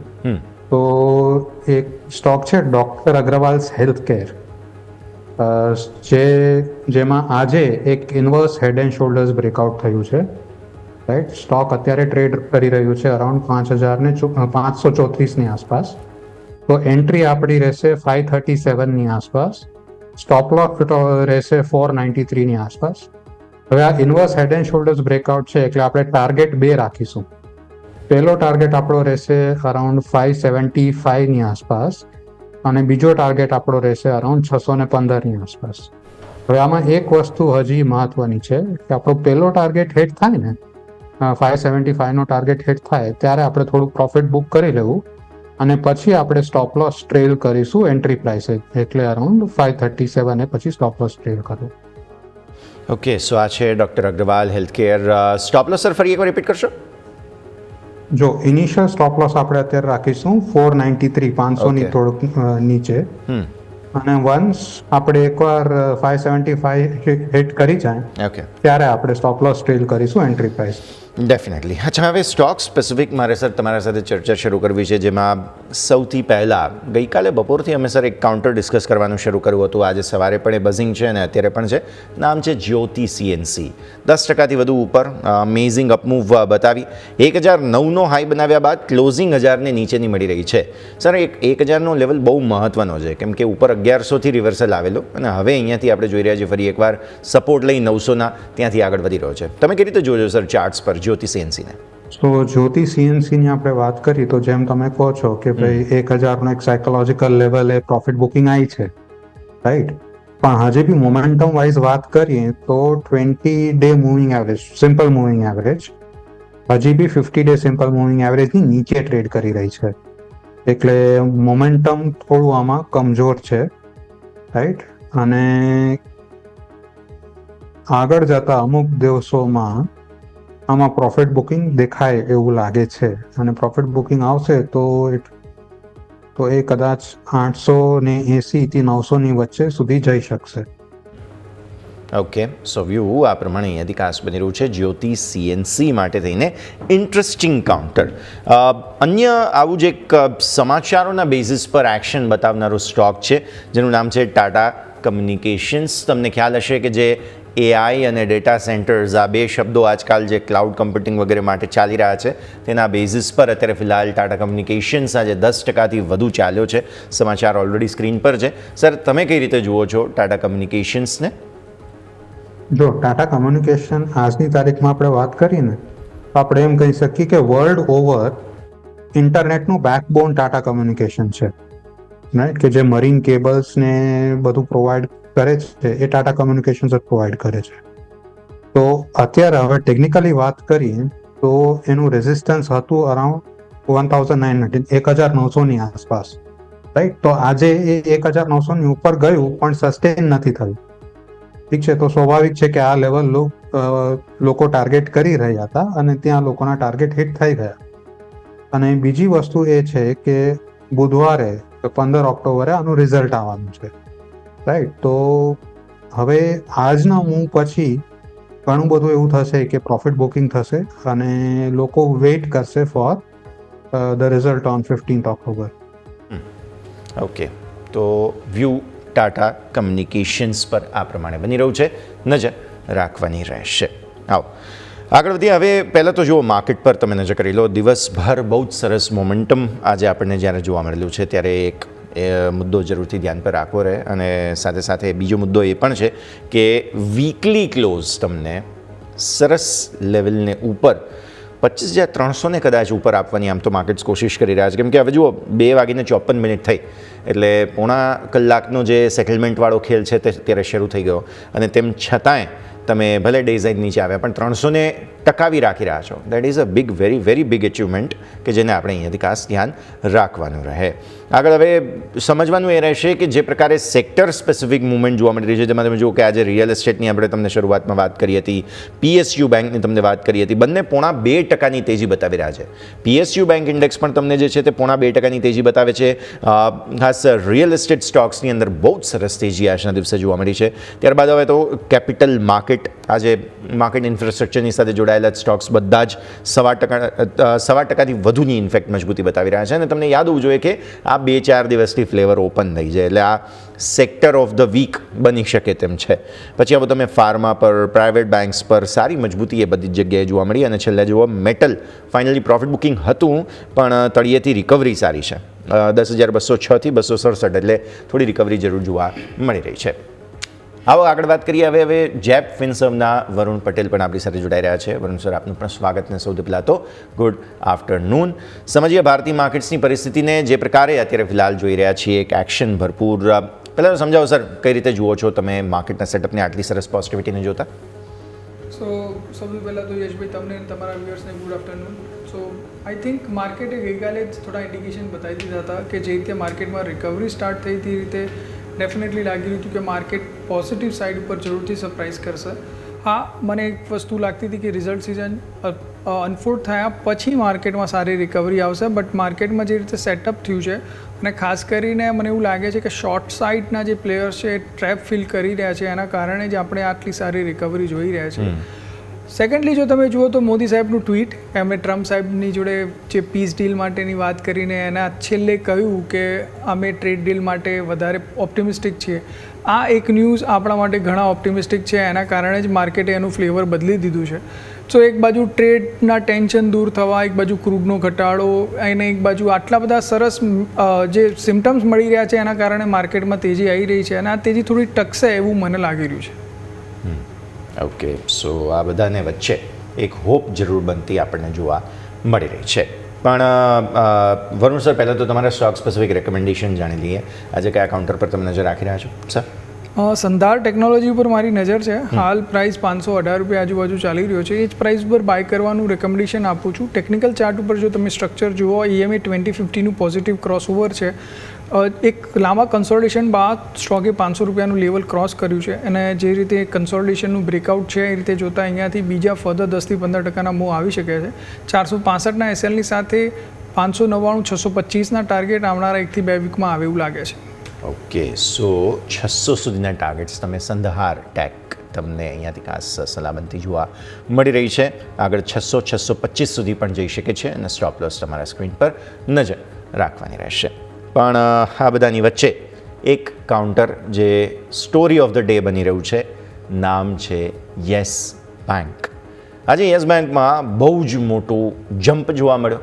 તો એક સ્ટોક છે ડૉક્ટર અગ્રવાલ્સ હેલ્થ કેર જેમાં આજે એક inverse head and shoulders breakout થયું છે રાઈટ. સ્ટોક અત્યારે ટ્રેડ કરી રહ્યું છે અરાઉન્ડ 5,534ની આસપાસ. તો એન્ટ્રી આપણી રહેશે 537ની આસપાસ. સ્ટોપ લોસ રહેશે 493ની આસપાસ. હવે આ inverse head and shoulders breakout છે એટલે આપણે ટાર્ગેટ 2 રાખીશું. પહેલો ટાર્ગેટ આપણો રહેશે અરાઉન્ડ 575ની આસપાસ અને બીજો ટાર્ગેટ આપણો રહેશે અરાઉન્ડ 615ની આસપાસ. હવે આમાં એક વસ્તુ હજી મહત્વની છે કે આપણો પહેલો ટાર્ગેટ હિટ થાય ને 575નો ટાર્ગેટ હિટ થાય ત્યારે આપણે થોડું પ્રોફિટ બુક કરી લેવું અને પછી આપણે સ્ટોપ લોસ ટ્રેલ કરીશું એન્ટ્રી પ્રાઇસે એટલે અરાઉન્ડ 537 એ પછી સ્ટોપ લોસ ટ્રેલ કરવું. ઓકે, સો આ છે doctor Agarwal healthcare. Stop loss sir ફરી એકવાર રિપીટ કરશો? જો ઇનિશિયલ સ્ટોપ લોસ આપણે અત્યારે રાખીશું 493 500ની Okay. થોડુંક નીચે અને વન્સ આપણે એકવાર 575 હિટ કરી જાય ઓકે, ત્યારે આપણે સ્ટોપ લોસ ટ્રેલ કરીશું એન્ટ્રી પ્રાઇસ. ડેફિનેટલી. અચ્છા, હવે સ્ટોક સ્પેસિફિક મારે સર તમારા સાથે ચર્ચા શરૂ કરવી છે, જેમાં સૌથી પહેલાં ગઈકાલે બપોરથી અમે સર એક કાઉન્ટર ડિસ્કસ કરવાનું શરૂ કર્યું હતું. આજે સવારે પણ એ બઝિંગ છે અને અત્યારે પણ છે. નામ છે જ્યોતિ સીએનસી. 10%થી વધુ ઉપર અમેઝિંગ અપમૂવ બતાવી 1009નો હાઈ બનાવ્યા બાદ ક્લોઝિંગ 1000ને નીચેની મળી રહી છે. સર, 1000નો લેવલ બહુ મહત્વનો છે કેમ કે ઉપર 1100થી રિવર્સલ આવેલો અને હવે અહીંયાથી આપણે જોઈ રહ્યા છીએ ફરી એકવાર સપોર્ટ લઈ 900ના ત્યાંથી આગળ વધી રહ્યો છે. તમે કેવી રીતે જોજો સર ચાર્ટ્સ પર જ્યોતિ સીએનસીને? તો જ્યોતિ સીએનસીની આપણે વાત કરી તો જેમ તમે કહો છો કે ભાઈ 1000નો એક સાયકોલોજીકલ લેવલે પ્રોફિટ બુકિંગ આવી છે, રાઈટ. પણ હજી બી મોમેન્ટમ વાઇઝ વાત કરીએ તો 20 day moving average, simple moving average હજી બી 50 ડે સિમ્પલ મૂવિંગ એવરેજની નીચે ટ્રેડ કરી રહી છે એટલે મોમેન્ટમ થોડું આમાં કમજોર છે, રાઈટ. અને આગળ જતા અમુક દિવસોમાં આમાં પ્રોફિટ બુકિંગ દેખાય એવું લાગે છે અને પ્રોફિટ બુકિંગ આવશે તો એ કદાચ 880 થી 900ની વચ્ચે સુધી જઈ શકશે. ઓકે, સો વ્યૂ આ પ્રમાણે અહીંયાથી ખાસ બની રહ્યું છે જ્યોતિ સીએનસી માટે થઈને ઇન્ટરેસ્ટિંગ કાઉન્ટર. અન્ય આવું જ એક સમાચારોના બેઝિસ પર એક્શન બતાવનારું સ્ટોક છે જેનું નામ છે ટાટા કમ્યુનિકેશન્સ. તમને ખ્યાલ હશે કે જે એઆઈ અને ડેટા સેન્ટર્સ, આ બે શબ્દો આજકાલ જે ક્લાઉડ કમ્પ્યુટિંગ વગેરે માટે ચાલી રહ્યા છે તેના બેઝિસ પર અત્યારે ફિલહાલ ટાટા કમ્યુનિકેશન્સ આજે 10%થી વધુ ચાલ્યો છે. સમાચાર ઓલરેડી સ્ક્રીન પર છે. સર, તમે કઈ રીતે જુઓ છો ટાટા કમ્યુનિકેશન્સને? જો ટાટા કમ્યુનિકેશન આજની તારીખમાં આપણે વાત કરીને તો આપણે એમ કહી શકીએ કે વર્લ્ડ ઓવર ઇન્ટરનેટનું બેકબોન ટાટા કમ્યુનિકેશન છે, રાઈટ. કે જે મરીન કેબલ્સ ને બધું પ્રોવાઈડ કરે છે એ ટાટા કમ્યુનિકેશન્સ જ પ્રોવાઈડ કરે છે. તો અત્યારે હવે ટેકનિકલી વાત કરીએ તો એનું રેઝિસ્ટન્સ હતું અરાઉન્ડ 1900ની આસપાસ, રાઈટ. તો આજે એ 1900ની ઉપર ગયું પણ સસ્ટેન નથી થયું, ઠીક છે. તો સ્વાભાવિક છે કે આ લેવલ લોકો ટાર્ગેટ કરી રહ્યા હતા અને ત્યાં લોકોના ટાર્ગેટ હિટ થઈ ગયા. અને બીજી વસ્તુ એ છે કે બુધવારે 15 ઓક્ટોબરે આનું રિઝલ્ટ આવવાનું છે, રાઈટ. તો હવે આજના મૂવ પછી ઘણું બધું એવું થશે કે પ્રોફિટ બુકિંગ થશે અને લોકો વેઇટ કરશે for the result on 15th October. Okay, તો વ્યૂ ટાટા કમ્યુનિકેશન્સ પર આ પ્રમાણે બની રહ્યું છે, નજર રાખવાની રહેશે. આવો આગળ વધીએ. હવે પહેલાં તો જુઓ માર્કેટ પર તમે નજર કરી લો. દિવસભર બહુ જ સરસ મોમેન્ટમ આજે આપણને જ્યારે જોવા મળેલું છે ત્યારે એક મુદ્દો જરૂરથી ધ્યાન પર રાખવો રહે અને સાથે સાથે બીજો મુદ્દો એ પણ છે કે વીકલી ક્લોઝ તમને સરસ લેવલને ઉપર 25,300ને કદાચ ઉપર આપવાની આમ તો માર્કેટ્સ કોશિશ કરી રહ્યા છે કેમ કે હવે જુઓ 2:54 થઈ એટલે પોણા કલાકનો જે સેટલમેન્ટવાળો ખેલ છે તે અત્યારે શરૂ થઈ ગયો અને તેમ છતાંય તમે ભલે ડે સાઇડ નીચે આવ્યા પણ 300ને ટકાવી રાખી રહ્યા છો. That is a big, very very big achievement કે જેને આપણે અહીંયાથી ખાસ ધ્યાન રાખવાનું રહે. આગળ હવે સમજવાનું એ રહેશે કે જે પ્રકારે સેક્ટર સ્પેસિફિક મુવમેન્ટ જોવા મળી રહી છે, જેમાં તમે જુઓ કે આજે રિયલ એસ્ટેટની આપણે તમને શરૂઆતમાં વાત કરી હતી, PSU બેંકની તમને વાત કરી હતી, બંને 0.5% તેજી બતાવી રહ્યા છે. PSU બેંક ઇન્ડેક્સ પણ તમને જે છે તે 0.5% તેજી બતાવે છે. ખાસ ખાસ રિયલ એસ્ટેટ સ્ટોક્સની અંદર બહુ જ સરસ તેજી આજના દિવસે જોવા મળી છે. ત્યારબાદ હવે તો કેપિટલ માર્કેટ, આજે માર્કેટ ઇન્ફ્રાસ્ટ્રક્ચરની સાથે જોડાયેલા સ્ટોક્સ બધા જ 1.25% વધુની ઇન્ફેક્ટ મજબૂતી બતાવી રહ્યા છે. અને તમને યાદ હોવું જોઈએ કે આ 2-4 દિવસથી ફ્લેવર ઓપન થઈ જાય એટલે આ સેક્ટર ઓફ ધ વીક બની શકે તેમ છે. પછી હવે તમે ફાર્મા પર, પ્રાઇવેટ બેન્ક્સ પર સારી મજબૂતી એ બધી જ જગ્યાએ જોવા મળી. અને છેલ્લે જુઓ મેટલ ફાઇનલી પ્રોફિટ બુકિંગ હતું પણ તળિયેથી રિકવરી સારી છે. 10,206 થી 267 એટલે થોડી રિકવરી જરૂર જોવા મળી રહી છે. આવો આગળ વાત કરીએ હવે જેપ ફિનસર્વના વરુણ પટેલ પણ આપણી સાથે જોડાઈ રહ્યા છે. વરુણ સર, આપનું પણ સ્વાગત ને સૌથી પહેલાં તો ગુડ આફ્ટરનૂન. સમજીએ ભારતીય માર્કેટ્સની પરિસ્થિતિને જે પ્રકારે અત્યારે ફિલહાલ જોઈ રહ્યા છીએ, એક એક્શન ભરપૂર. પહેલાં તો સમજાવો સર, કઈ રીતે જુઓ છો તમે માર્કેટના સેટઅપને આટલી સરસ પોઝિટિવિટીને જોતા? સો સૌથી પહેલાં તો યશભાઈ, તમને અને તમારા વ્યુઅર્સને good afternoon. So I think માર્કેટે ગઈકાલે જ થોડા ઇન્ડિકેશન બતાવી દીધા હતા કે જે રીતે માર્કેટમાં રિકવરી સ્ટાર્ટ થઈ તે રીતે ડેફિનેટલી લાગી રહ્યું હતું કે માર્કેટ પોઝિટિવ સાઇડ ઉપર જરૂરથી સરપ્રાઇઝ કરશે. હા, મને એક વસ્તુ લાગતી હતી કે રિઝલ્ટ સિઝન અનફોલ્ડ થયા પછી માર્કેટમાં સારી રિકવરી આવશે, બટ માર્કેટમાં જે રીતે સેટઅપ થયું છે અને ખાસ કરીને મને એવું લાગે છે કે શોર્ટ સાઇડના જે પ્લેયર્સ છે એ ટ્રેપ ફીલ કરી રહ્યા છે, એના કારણે જ આપણે આટલી સારી રિકવરી જોઈ રહ્યા છીએ. સેકન્ડલી જો તમે જુઓ તો મોદી સાહેબનું ટ્વીટ, એમણે ટ્રમ્પ સાહેબની જોડે જે પીસ ડીલ માટેની વાત કરીને એના છેલ્લે કહ્યું કે અમે ટ્રેડ ડીલ માટે વધારે ઓપ્ટિમિસ્ટિક છીએ. આ એક ન્યૂઝ આપણા માટે ઘણા ઓપ્ટિમિસ્ટિક છે, એના કારણે જ માર્કેટે એનું ફ્લેવર બદલી દીધું છે. સો એક બાજુ ટ્રેડના ટેન્શન દૂર થવા, એક બાજુ ક્રૂડનો ઘટાડો, અને એક બાજુ આટલા બધા સરસ જે સિમ્ટમ્સ મળી રહ્યા છે એના કારણે માર્કેટમાં તેજી આવી રહી છે અને આ તેજી થોડી ટકશે એવું મને લાગી રહ્યું છે. ઓકે, સો આ બધાને વચ્ચે એક હોપ જરૂર બનતી આપણને જોવા મળી રહી છે. પણ વરુણ સર, પહેલાં તો તમારા સ્ટોક સ્પેસિફિક રેકમેન્ડેશન જાણી લઈએ. આજે કયા કાઉન્ટર પર તમે નજર રાખી રહ્યા છો સર? સંધાર ટેકનોલોજી ઉપર મારી નજર છે. હાલ પ્રાઇસ 518 રૂપિયા આજુબાજુ ચાલી રહ્યો છે. એ જ પ્રાઇસ પર બાય કરવાનું રેકમેન્ડેશન આપું છું. ટેકનિકલ ચાર્ટ ઉપર જો તમે સ્ટ્રક્ચર જુઓ, EMA 2050નું પોઝિટિવ ક્રોસઓવર છે. એક લાંબા કન્સોલિડેશન બાદ સ્ટોકે 500 રૂપિયાનું લેવલ ક્રોસ કર્યું છે અને જે રીતે કન્સોલિડેશનનું બ્રેકઆઉટ છે એ રીતે જોતાં અહીંયાથી બીજા ફર્ધર 10-15% મૂવ આવી શકે છે. 465ના SLની સાથે 599, 625ના ટાર્ગેટ આવનારા 1 થી 2 વીકમાં આવે એવું લાગે છે. ઓકે, સો 600 સુધીના ટાર્ગેટ્સ તમે સંધાર ટેક તમને અહીંયાથી ખાસ સલામતી જોવા મળી રહી છે. આગળ 600, 625 સુધી પણ જઈ શકે છે અને સ્ટોપ લોસ તમારા સ્ક્રીન પર નજર રાખવાની રહેશે. પણ આ બધાની વચ્ચે એક કાઉન્ટર જે સ્ટોરી ઓફ ધ ડે બની રહ્યું છે, નામ છે યસ બેંક. આજે યસ બેંકમાં બહુ જ મોટો જમ્પ જોવા મળ્યો.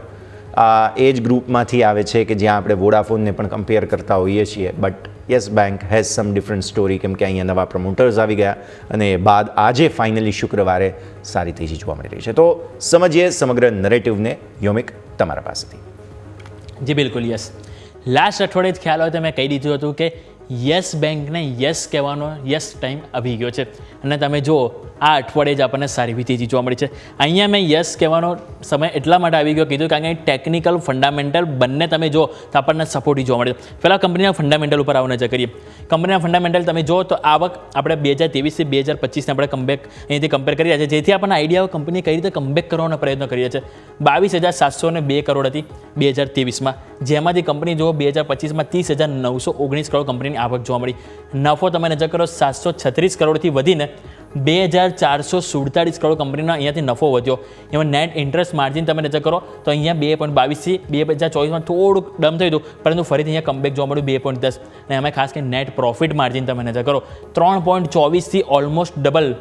આ એ જ ગ્રુપમાંથી આવે છે કે જ્યાં આપણે વોડાફોનને પણ કમ્પેર કરતા હોઈએ છીએ, but Yes bank has some different story, કેમ કે અહીંયા નવા પ્રમોટર્સ આવી ગયા અને બાદ આજે ફાઇનલી શુક્રવારે સારી તેજી જોવા મળી રહી છે. તો સમજીએ સમગ્ર નરેટિવને. યોમિક, તમારા પાસેથી. જી બિલકુલ, યસ. લાસ્ટ અઠવાડિયે જ ખ્યાલ હોય તો મેં કહી દીધું હતું કે યસ બેંકને યસ કહેવાનો યસ ટાઈમ આવી ગયો છે અને તમે જુઓ આ અઠવાડિયે જ આપણને સારી તેજી જોવા મળી છે. અહીંયા મેં યસ કહેવાનો સમય એટલા માટે આવી ગયો કીધું કારણ કે ટેકનિકલ ફંડામેન્ટલ બંને તમે જો તો આપણને સપોર્ટિવ જોવા મળે છે. પહેલાં કંપનીના ફંડામેન્ટલ ઉપર આવો નજર કરીએ. કંપનીના ફંડામેન્ટલ તમે જો તો આવક આપણે 2023 થી 2025ને આપણે અહીંયાથી કમ્પેર કરી રહ્યા છીએ, જેથી આપણને આઈડિયા આવે કંપની કઈ રીતે કમબેક કરવાનો પ્રયત્ન કરી રહ્યા છે. 22,702 કરોડ હતી 2023માં, જેમાંથી કંપની જો 2025માં 30,919 કરોડ કંપનીની આવક જોવા મળી. નફો તમે નજર કરો 736 કરોડથી વધીને 2,447 કરોડ કંપનીનો અહીંયાથી નફો વધ્યો. એમાં નેટ ઇન્ટરેસ્ટ માર્જિન તમે નજર કરો તો અહીંયા 2.22થી 2024માં થોડુંક ડમ થયું હતું, પરંતુ ફરીથી અહીંયા કમબેક જોવા મળ્યું 2.10. અને એમાં ખાસ કરીને નેટ પ્રોફિટ માર્જિન તમે નજર કરો 3.24થી ઓલમોસ્ટ ડબલ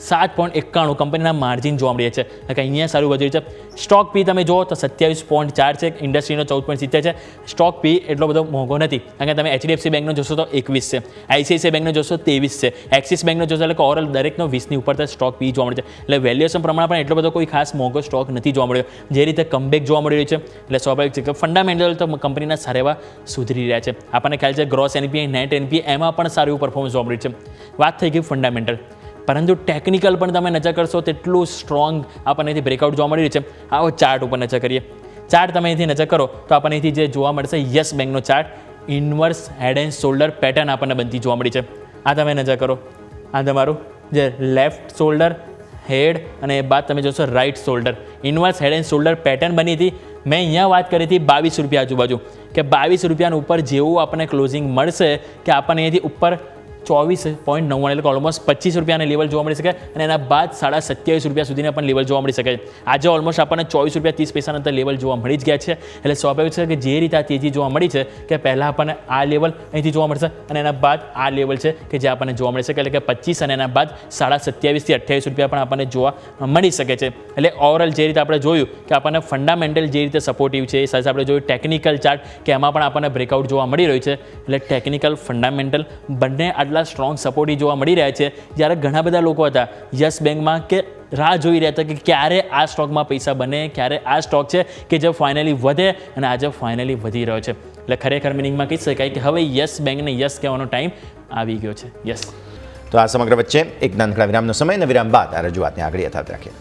7.91 કંપનીના માર્જિન જોવા મળે છે. અહીંયા સારું વધ્યું છે. સ્ટોક પી તમે જુઓ તો 27.4 છે, ઇન્ડસ્ટ્રીનો 14.70 છે. સ્ટોક પી એટલો બધો મોંઘો નથી, કારણ કે તમે HDFC બેંકનો જોશો તો 21 છે, ICICI બેંકનો જોશો 23 છે, એક્સિસ બેંકનો જોશો એટલે કે ઓવરઓલ દરેકનો 20ની ઉપર સ્ટોક પી જોવા મળે છે. એટલે વેલ્યુએશન પ્રમાણે પણ એટલો બધો કોઈ ખાસ મોંઘો સ્ટોક નથી જોવા મળ્યો. જે રીતે કમબેક જોવા મળી રહ્યું છે એટલે સ્વાભાવિક છે કે ફંડામેન્ટલ તો કંપનીના સારા એવા સુધરી રહ્યા છે. આપણને ખ્યાલ છે ગ્રોસ NPA, નેટ NPA એમાં પણ સારું એવું પરફોર્મન્સ જોવા મળ્યું છે. વાત થઈ ગઈ ફંડામેન્ટલ, પરંતુ ટેકનિકલ પણ તમે નજર કરશો તેટલું સ્ટ્રોંગ આપણને અહીંથી બ્રેકઆઉટ જોવા મળી રહ્યું છે. આવો ચાર્ટ ઉપર નજર કરીએ. ચાર્ટ તમે અહીંથી નજર કરો તો આપણને અહીંથી જે જોવા મળશે યસ બેંકનો ચાર્ટ, inverse head and shoulder pattern આપણને બનતી જોવા મળી છે. આ તમે નજર કરો, આ તમારું જે લેફ્ટ શોલ્ડર હેડ અને બાદ તમે જોશો right shoulder, inverse head and shoulder pattern બની હતી મેં અહીંયા વાત કરી હતી 22 રૂપિયા આજુબાજુ કે 22 રૂપિયાના ઉપર જેવું આપણને ક્લોઝિંગ મળશે કે આપણને અહીંયાથી ઉપર 24.99 એટલે ઓલમોસ્ટ 25 રૂપિયાના લેવલ જોવા મળી શકે અને એના બાદ 27.5 રૂપિયા સુધીના પણ લેવલ જોવા મળી શકે આજે ઓલમોસ્ટ આપણને 24 રૂપિયા 30 પૈસાના અંદર લેવલ જોવા મળી જ ગયા છે એટલે સ્વાભાવિક છે કે જે રીતે આ તેજી જોવા મળી છે કે પહેલાં આપણને આ લેવલ અહીંથી જોવા મળશે અને એના બાદ આ લેવલ છે કે જે આપણને જોવા મળી શકે એટલે કે 25 અને એના બાદ 27.5 થી 28 રૂપિયા પણ આપણને જોવા મળી શકે છે એટલે ઓવરઓલ જે રીતે આપણે જોયું કે આપણને ફંડામેન્ટલ જે રીતે સપોર્ટિવ છે એ સાથે આપણે જોયું ટેકનિકલ ચાર્ટ કે એમાં પણ આપણને બ્રેકઆઉટ જોવા મળી રહ્યું છે એટલે ટેકનિકલ ફંડામેન્ટલ બંને આટલા સ્ટ્રોંગ સપોર્ટિવ જોવા મળી રહ્યા છે જ્યારે ઘણા બધા લોકો હતા યસ બેંકમાં કે રાહ જોઈ રહ્યા હતા કે ક્યારે આ સ્ટોકમાં પૈસા બને ક્યારે આ સ્ટોક છે કે જે ફાઇનલી વધે અને આજે ફાઇનલી વધી રહ્યો છે એટલે ખરેખર મિનિંગમાં કહી શકાય કે હવે યસ બેંકને યસ કહેવાનો ટાઈમ આવી ગયો છે યસ તો આ સમગ્ર વચ્ચે એક નાનકડા વિરામનો સમય અને વિરામ બાદ આ રજૂઆતને આગળ યથાવત રાખીએ.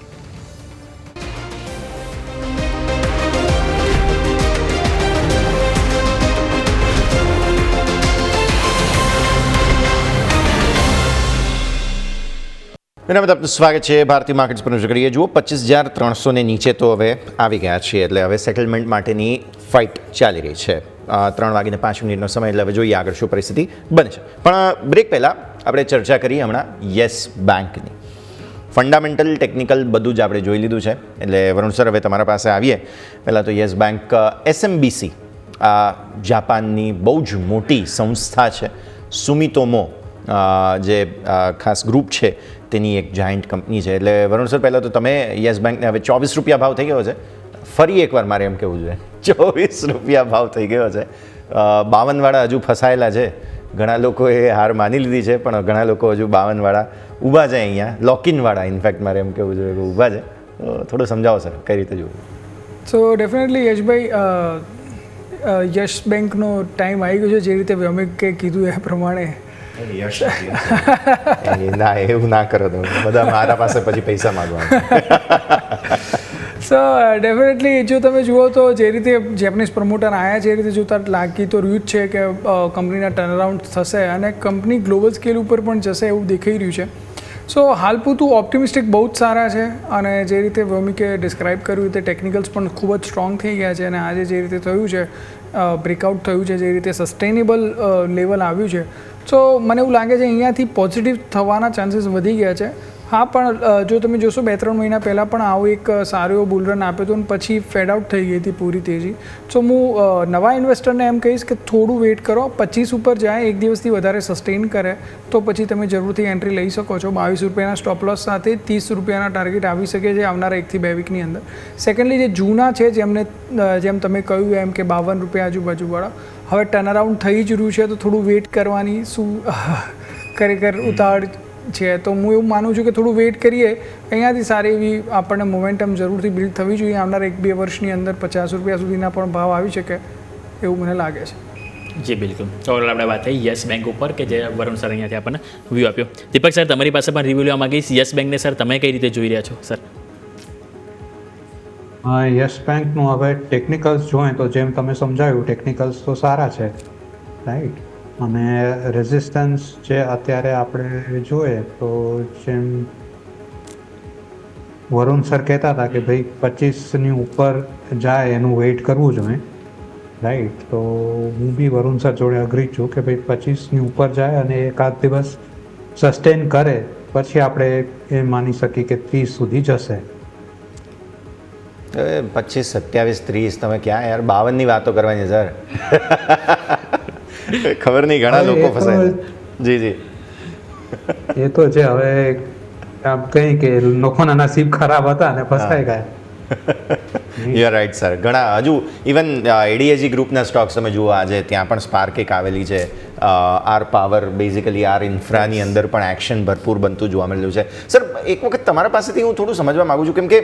વિરામ બાદ આપનું સ્વાગત છે. ભારતીય માર્કેટ્સ પર નજર કરીએ. જુઓ 25,300 ને નીચે તો હવે આવી ગયા છીએ એટલે હવે સેટલમેન્ટ માટેની ફાઇટ ચાલી રહી છે. 3:05 સમય એટલે હવે જોઈએ આગળ શું પરિસ્થિતિ બને છે. પણ બ્રેક પહેલાં આપણે ચર્ચા કરીએ હમણાં યસ બેંકની. ફંડામેન્ટલ ટેકનિકલ બધું જ આપણે જોઈ લીધું છે એટલે વરુણ સર હવે તમારા પાસે આવીએ. પહેલાં તો યસ બેંક SMBC આ જાપાનની બહુ જ મોટી સંસ્થા છે. સુમિતોમો જે ખાસ ગ્રુપ છે તેની એક જાયન્ટ કંપની છે એટલે વરુણ સર પહેલાં તો તમે યસ બેંકને હવે 24 રૂપિયા ભાવ થઈ ગયો છે. ફરી એકવાર મારે એમ કહેવું જોઈએ 24 રૂપિયા ભાવ થઈ ગયો છે. 52 વાળા હજુ ફસાયેલા છે. ઘણા લોકોએ હાર માની લીધી છે પણ ઘણા લોકો હજુ 52 વાળા ઊભા છે અહીંયા. લોકિન વાળા ઇનફેક્ટ મારે એમ કહેવું જોઈએ કે ઊભા છે. તો થોડું સમજાવો સર કઈ રીતે જોવું. સો ડેફિનેટલી યશભાઈ યસ બેંકનો ટાઈમ આવી ગયો છે જે રીતે વ્યોમિકે કીધું એ પ્રમાણે. ના એવું ના કરો તમે બધા મારા પાસે પછી પૈસા માગવા. સો ડેફિનેટલી જો તમે જુઓ તો જે રીતે જેપનીઝ પ્રમોટર આવ્યા છે એ રીતે જોતા લાગી તો રહ્યું જ છે કે કંપનીના ટર્નઅરાઉન્ડ થશે અને કંપની ગ્લોબલ સ્કેલ ઉપર પણ જશે એવું દેખાઈ રહ્યું છે. સો હાલ પૂરતું ઓપ્ટિમિસ્ટિક બહુ જ સારા છે અને જે રીતે વ્યોમિકે ડિસ્ક્રાઇબ કર્યું તે ટેકનિકલ્સ પણ ખૂબ જ સ્ટ્રોંગ થઈ ગયા છે અને આજે જે રીતે થયું છે બ્રેકઆઉટ થયું છે જે રીતે સસ્ટેનેબલ લેવલ આવ્યું છે સો મને એવું લાગે છે અહીંયાથી પોઝિટિવ થવાના ચાન્સીસ વધી ગયા છે. હા પણ જો તમે જોશો 2-3 મહિના પહેલાં પણ આવો એક સારો એવો બુલ રન આપ્યો હતો અને પછી ફેડ આઉટ થઈ ગઈ હતી પૂરી તેજી. સો હું નવા ઇન્વેસ્ટરને એમ કહીશ કે થોડું વેઇટ કરો. 25 ઉપર જાય એક દિવસથી વધારે સસ્ટેન કરે તો પછી તમે જરૂરથી એન્ટ્રી લઈ શકો છો. 22 રૂપિયાના સ્ટોપ લોસ સાથે 30 રૂપિયાના ટાર્ગેટ આવી શકે છે આવનારા 1 થી 2 વીકની અંદર. સેકન્ડલી જે જૂના છે જેમ તમે કહ્યું એમ કે 52 રૂપિયા આજુબાજુવાળા હવે ટર્નઅરાઉન્ડ થઈ જ રહ્યું છે તો થોડું વેઇટ કરવાની શું ખરેખર ઉતાવળ છે. તો હું એવું માનું છું કે થોડું વેઇટ કરીએ. અહીંયાથી સારી એવી આપણને મોમેન્ટમ જરૂરથી બિલ્ડ થવી જોઈએ. આવનારા 1-2 વર્ષની અંદર 50 રૂપિયા સુધીના પણ ભાવ આવી શકે એવું મને લાગે છે. જી બિલકુલ. ઓવરઓલ આપણે વાત થઈ યસ બેંક ઉપર કે જે વરુણ સર અહીંયાથી આપણને વ્યૂ આપ્યો. દીપક સર તમારી પાસે પણ રિવ્યૂ લેવા માંગીશ યસ બેંકને. સર તમે કઈ રીતે જોઈ રહ્યા છો સર? યસ બેંકનું હવે ટેકનિકલ્સ જોઈએ તો જેમ તમે સમજાવ્યું ટેકનિકલ્સ તો સારા છે રાઈટ અને રેઝિસ્ટન્સ જે અત્યારે આપણે જોઈએ તો જેમ વરુણ સર કહેતા હતા કે ભાઈ 25ની ઉપર જાય એનું વેઇટ કરવું જોઈએ રાઈટ. તો હું બી વરુણ સર જોડે અગ્રી છું કે ભાઈ 25ની ઉપર જાય અને એકાદ દિવસ સસ્ટેન કરે પછી આપણે એ માની શકીએ કે 30 સુધી જશે. 25, 27, 30 તમે ક્યાં યાર 52ની વાતો કરવાની સર. ખબર નહીં ઘણા લોકો ફસાય. જી જી એ તો છે. હવે આમ કહી કે લોકોના નસીબ ખરાબ હતા અને ફસાઈ ગયા. You are right sir. ઘણા હજુ ઇવન એડીએજી ગ્રુપના સ્ટોક્સ તમે જુઓ આજે ત્યાં પણ સ્પાર્ક એક આવેલી છે. આર પાવર બેઝિકલી આર ઇન્ફ્રાની અંદર પણ એક્શન ભરપૂર બનતું જોવા મળેલું છે. સર એક વખત તમારા પાસેથી હું થોડું સમજવા માગું છું કેમ કે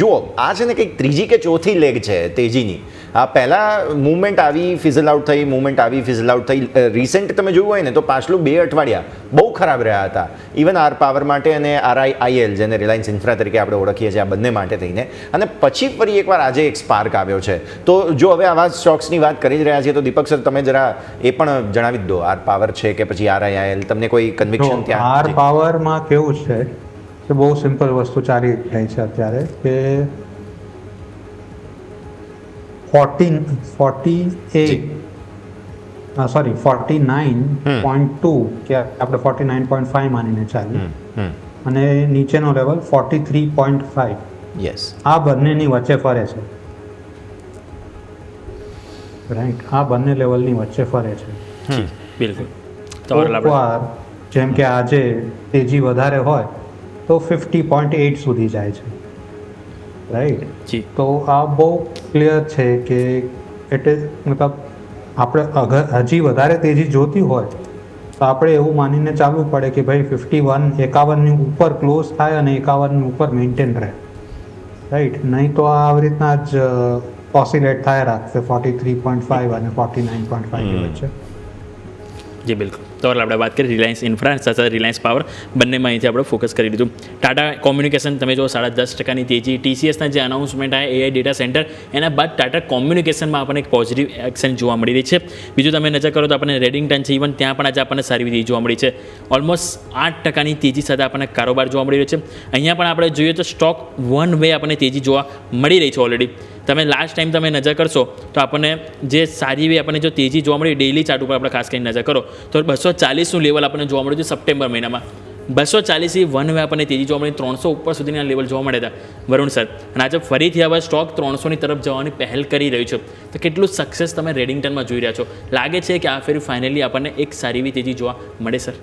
જુઓ આ છે ને કંઈક ત્રીજી કે ચોથી લેગ છે તેજીની. આ પહેલાં મૂવમેન્ટ આવી ફિઝલ આઉટ થઈ મૂવમેન્ટ આવી ફિઝલ આઉટ થઈ. રિસેન્ટ તમે જોયું હોય ને તો પાછલું 2 અઠવાડિયા બહુ ખરાબ રહ્યા હતા ઇવન આર પાવર માટે અને RIIL જેને રિલાયન્સ ઇન્ફ્રા તરીકે આપણે ઓળખીએ છીએ આ બંને માટે થઈને. અને પછી ફરી એકવાર આજે એક સ્પાર્ક આવ્યો છે. તો જો હવે આવા સ્ટોક્સની વાત કરી જ રહ્યા છીએ તો દીપક સર તમે જરા એ પણ જણાવી દો. આર પાવર છે કે પછી RIIL તમને કોઈ કન્વિક્શન ત્યાં? આર પાવરમાં કેવું છે કે બહુ સિમ્પલ વસ્તુ ચાલી રહી છે અત્યારે કે 49.2 કે આપણે 49.5 માનીને ચાલીએ અને નીચેનો લેવલ 43.5. યસ. આ બંનેની વચ્ચે ફરે છે, રાઈટ. આ બંને લેવલની વચ્ચે ફરે છે. બિલકુલ. કોઈક વાર જેમ કે આજે તેજી વધારે હોય તો 50.8 સુધી જાય છે, રાઈટ. જી. તો આ બહુ ક્લિયર છે કે એટલે મતલબ આપણે અગર હજી વધારે તેજી જોતી હોય તો આપણે એવું માનીને ચાલવું પડે કે ભાઈ 51 ઉપર ક્લોઝ થાય અને 51 ઉપર મેન્ટેન રહે, રાઈટ. નહીં તો આ આવી રીતના જ ઓસિલેટ થાય રાખશે 43.5 અને 49.5 ની વચ્ચે. જી બિલકુલ. તો આપણે વાત કરીએ રિલાયન્સ ઇન્ફ્રા સાથે રિલાયન્સ પાવર, બંનેમાં અહીંથી આપણે ફોકસ કરી દીધું. ટાટા કોમ્યુનિકેશન તમે જો 10.5% તેજી, TCSના જે અનાઉન્સમેન્ટ આવે AI ડેટા સેન્ટર, એના બાદ ટાટા કોમ્યુનિકેશનમાં આપણને એક પોઝિટિવ એક્શન જોવા મળી રહી છે. બીજું તમે નજર કરો તો આપણને રેડિંગ્ટન છે, ઇવન ત્યાં પણ આજે આપણને સારી તેજી જોવા મળી છે. ઓલમોસ્ટ 8%ની તેજી સાથે આપણને કારોબાર જોવા મળી રહ્યો છે. અહીંયા પણ આપણે જોઈએ તો સ્ટોક વન વે આપણને તેજી જોવા મળી રહી છે ઓલરેડી. તમે લાસ્ટ ટાઈમ તમે નજર કરશો તો આપણને જે સારી એવી આપણને જો તેજી જોવા મળી ડેઇલી ચાર્ટ ઉપર આપણે ખાસ કરીને નજર કરો તો 240નું લેવલ આપણને જોવા મળ્યું છે સપ્ટેમ્બર મહિનામાં. 240 વન વે આપણને તેજી જોવા મળી, 300 ઉપર સુધીના લેવલ જોવા મળ્યા હતા વરુણ સર. અને આજે ફરીથી હવે સ્ટોક 300ની તરફ જવાની પહેલ કરી રહ્યું છે. તો કેટલું સક્સેસ તમે રેડિંગ્ટનમાં જોઈ રહ્યા છો? લાગે છે કે આ ફેરી ફાઇનલી આપણને એક સારી એવી તેજી જોવા મળે સર?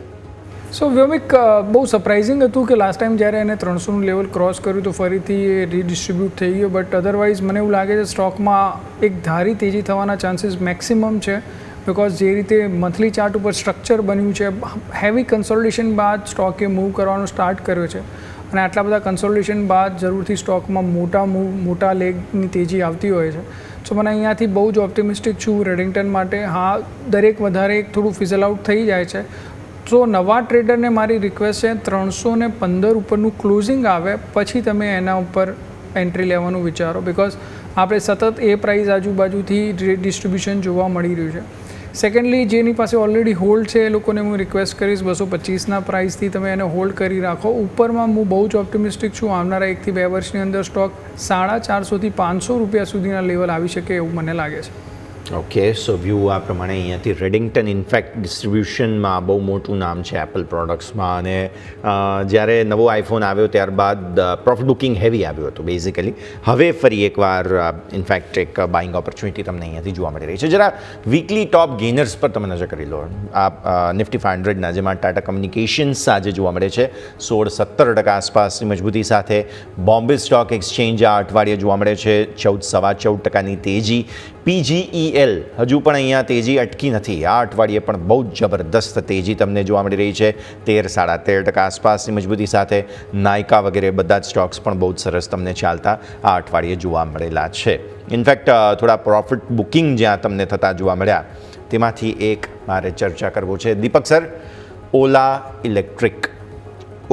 સો વ્યોમિક, બહુ સરપ્રાઇઝિંગ હતું કે લાસ્ટ ટાઈમ જ્યારે એને 300નું લેવલ ક્રોસ કર્યું તો ફરીથી એ રીડિસ્ટ્રીબ્યુટ થઈ ગયો. બટ અધરવાઇઝ મને એવું લાગે છે સ્ટોકમાં એક ધારી તેજી થવાના ચાન્સીસ મેક્સિમમ છે. બિકોઝ જે રીતે મંથલી ચાર્ટ ઉપર સ્ટ્રક્ચર બન્યું છે, હેવી કન્સોલિડેશન બાદ સ્ટોકે મૂવ કરવાનું સ્ટાર્ટ કર્યો છે અને આટલા બધા કન્સોલિડેશન બાદ જરૂરથી સ્ટોકમાં મોટા લેગની તેજી આવતી હોય છે. સો મને અહીંયાથી બહુ જ ઓપ્ટિમિસ્ટિક છું રેડિંગ્ટન માટે. હા, દરેક વધારે થોડું ફિઝલ આઉટ થઈ જાય છે. સો નવા ટ્રેડરને મારી રિક્વેસ્ટ છે 315 ઉપરનું ક્લોઝિંગ આવે પછી તમે એના ઉપર એન્ટ્રી લેવાનું વિચારો. બિકોઝ આપણે સતત એ પ્રાઇસ આજુબાજુથી ડિસ્ટ્રીબ્યુશન જોવા મળી રહ્યું છે. સેકન્ડલી, જેની પાસે ઓલરેડી હોલ્ડ છે એ લોકોને હું રિક્વેસ્ટ કરીશ 225ના પ્રાઇસથી તમે એને હોલ્ડ કરી રાખો. ઉપરમાં હું બહુ જ ઓપ્ટિમિસ્ટિક છું. આવનારા 1 થી 2 વર્ષની અંદર સ્ટોક 450 થી 500 રૂપિયા સુધીના લેવલ આવી શકે એવું મને લાગે છે. ઓકે, સો વ્યૂ આ પ્રમાણે અહીંયાથી રેડિંગ્ટન ઇનફેક્ટ ડિસ્ટ્રીબ્યુશનમાં બહુ મોટું નામ છે એપલ પ્રોડક્ટ્સમાં, અને જ્યારે નવો આઈફોન આવ્યો ત્યારબાદ પ્રોફિટ બુકિંગ હેવી આવ્યું હતું બેઝિકલી. હવે ફરી એકવાર ઇનફેક્ટ એક બાઇંગ ઓપોર્ચ્યુનિટી તમને અહીંયાથી જોવા મળી રહી છે. જરા વીકલી ટોપ ગેનર્સ પર તમે નજર કરી લો. આ નિફ્ટી 500ના જેમાં ટાટા કમ્યુનિકેશન્સ આજે જોવા મળે છે 16-17% આસપાસની મજબૂતી સાથે. બોમ્બે સ્ટોક એક્સચેન્જ આ અઠવાડિયે જોવા મળે છે 14-14% તેજી. PGEL હજુ પણ અહીંયા તેજી અટકી નથી. આ અઠવાડિયે પણ બહુ જ જબરદસ્ત તેજી તમને જોવા મળી રહી છે 13-13% આસપાસની મજબૂતી સાથે. નાયકા વગેરે બધા જ સ્ટોક્સ પણ બહુ જ સરસ તમને ચાલતા આ અઠવાડિયે જોવા મળેલા છે. ઇનફેક્ટ થોડા પ્રોફિટ બુકિંગ જ્યાં તમને થતા જોવા મળ્યા તેમાંથી એક મારે ચર્ચા કરવો છે. દીપક સર, ઓલા ઇલેક્ટ્રિક,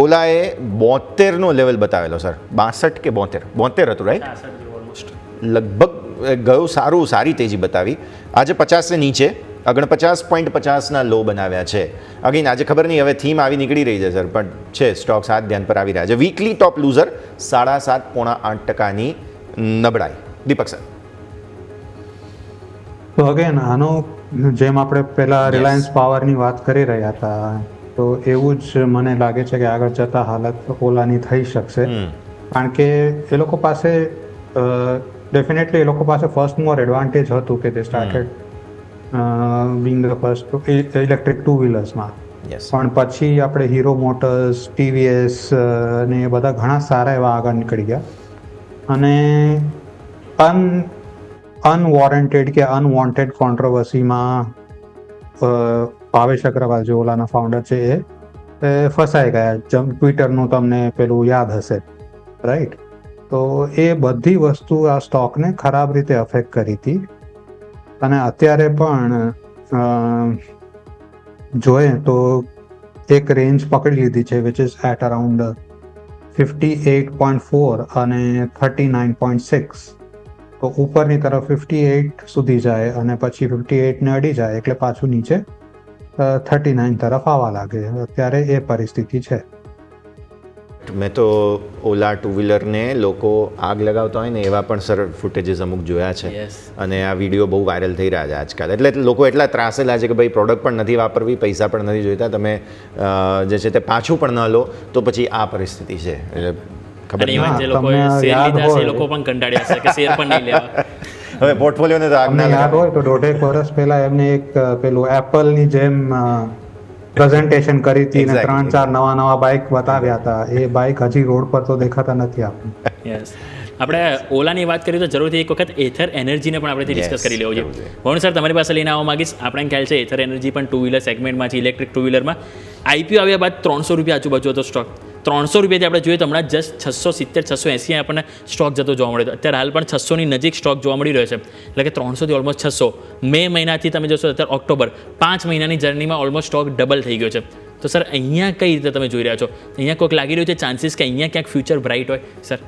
ઓલાએ 72નો લેવલ બતાવેલો સર. 62 કે 72 હતું, રાઈટ? લગભગ ગયો સારી તેજી બતાવી. આજે 50 નીચે 49.50ના લો બનાવ્યા છે. અગેન આજે ખબર નહીં હવે થીમ આવી નીકળી રહી છે સર, પણ છે સ્ટોક્સ આ ધ્યાન પર આવી રહ્યા છે. વીકલી ટોપ લૂઝર 7.5-8%ની નબળાઈ. દીપક સર, તો અગેન આનો જેમ આપણે પહેલા રિલાયન્સ પાવરની વાત કરી રહ્યા હતા તો એવું જ મને લાગે છે કે આગળ જતા હાલત ઓલાની થઈ શકશે. કારણ કે એ લોકો પાસે ડેફિનેટલી એ લોકો પાસે ફર્સ્ટ મોર એડવાન્ટેજ હતું કે તે started being the first electric two વ્હીલર્સમાં. પણ પછી આપણે હીરો મોટર્સ, TVS ને એ બધા ઘણા સારા એવા આગળ નીકળી ગયા અને અનવોરંટેડ કે અનવોન્ટેડ કોન્ટ્રોવર્સીમાં ભાવેશ અગ્રવાલ જે ઓલાના ફાઉન્ડર છે એ ફસાઈ ગયા. ટ્વિટરનું તમને પેલું યાદ હશે, રાઈટ? તો એ બધી વસ્તુ આ સ્ટોકને ખરાબ રીતે અફેક્ટ કરી હતી અને અત્યારે પણ જોઈએ તો એક રેન્જ પકડી લીધી છે વિચ ઇઝ એટ અરાઉન્ડ 58.4 અને 39.6. તો ઉપરની તરફ 58 સુધી જાય અને પછી 58ને અડી જાય એટલે પાછું નીચે 39 તરફ આવવા લાગે. અત્યારે એ પરિસ્થિતિ છે. મેં તો ઓલા ટુ વ્હીલરને લોકો આગ લગાવતા હોય ને એવા પણ સરળ ફૂટેજીસ અમુક જોયા છે Yes. અને આ વિડીયો બહુ વાયરલ થઈ રહ્યા છે આજકાલ એટલે લોકો એટલા ત્રાસેલા છે કે ભાઈ પ્રોડક્ટ પણ નથી વાપરવી પૈસા પણ નથી જોઈતા તમે જે છે તે પાછું પણ ન લો તો પછી આ પરિસ્થિતિ છે એટલે ખબર અને નહીં. ઇવન જે હા, લોકોએ તમને શેર યાદ લીધા છે એ હોય. લોકો પણ કંટાળ્યા હશે કે શેર પણ નહીં લેવા. હવે પોર્ટફોલિયોને તો આગ તમને ના યાદ લગાવો. હોય તો 1.5 વર્ષ પહેલા એમને એક પેલું એપલની જેમ પ્રેઝન્ટેશન કરી હતી ને Exactly. 3-4 નવા બાઇક બતાવ્યા હતા એ બાઇક હજી રોડ પર તો દેખાતા નથી આપણને. યસ આપણે ઓલાની વાત કરીએ તો જરૂરથી એક વખત એથર એનર્જીને પણ આપણે ડિસ્કસ Yes, કરી લેવું કરવું જોઈએ. જોઈએ. ભવન સર તમારી પાસે લઈને આવવા માંગીશ આપણે ખ્યાલ છે એથર એનર્જી પણ ટુ વ્હીલર સેગમેન્ટમાં છે ઇલેક્ટ્રિક ટુ વ્હીલરમાં આઈપીઓ આવ્યા બાદ 300 રૂપિયા આજુબાજુ હતો સ્ટોક 300 રૂપિયાથી આપણે જોઈએ તો હમણાં જસ્ટ 670 680 આપણને સ્ટોક જતો જોવા મળ્યો અત્યારે હાલ પણ 600ની નજીક સ્ટોક જોવા મળી રહ્યો છે એટલે કે 300થી ઓલમોસ્ટ 600 મે મહિનાથી તમે જોશો અત્યારે ઓક્ટોબર 5 મહિનાની જર્નીમાં ઓલમોસ્ટ સ્ટોક ડબલ થઈ ગયો છે તો સર અહીંયા કઈ રીતે તમે જોઈ રહ્યા છો અહીંયા કોઈક લાગી રહ્યું છે ચાન્સીસ કે અહીંયા ક્યાંક ફ્યુચર બ્રાઇટ હોય સર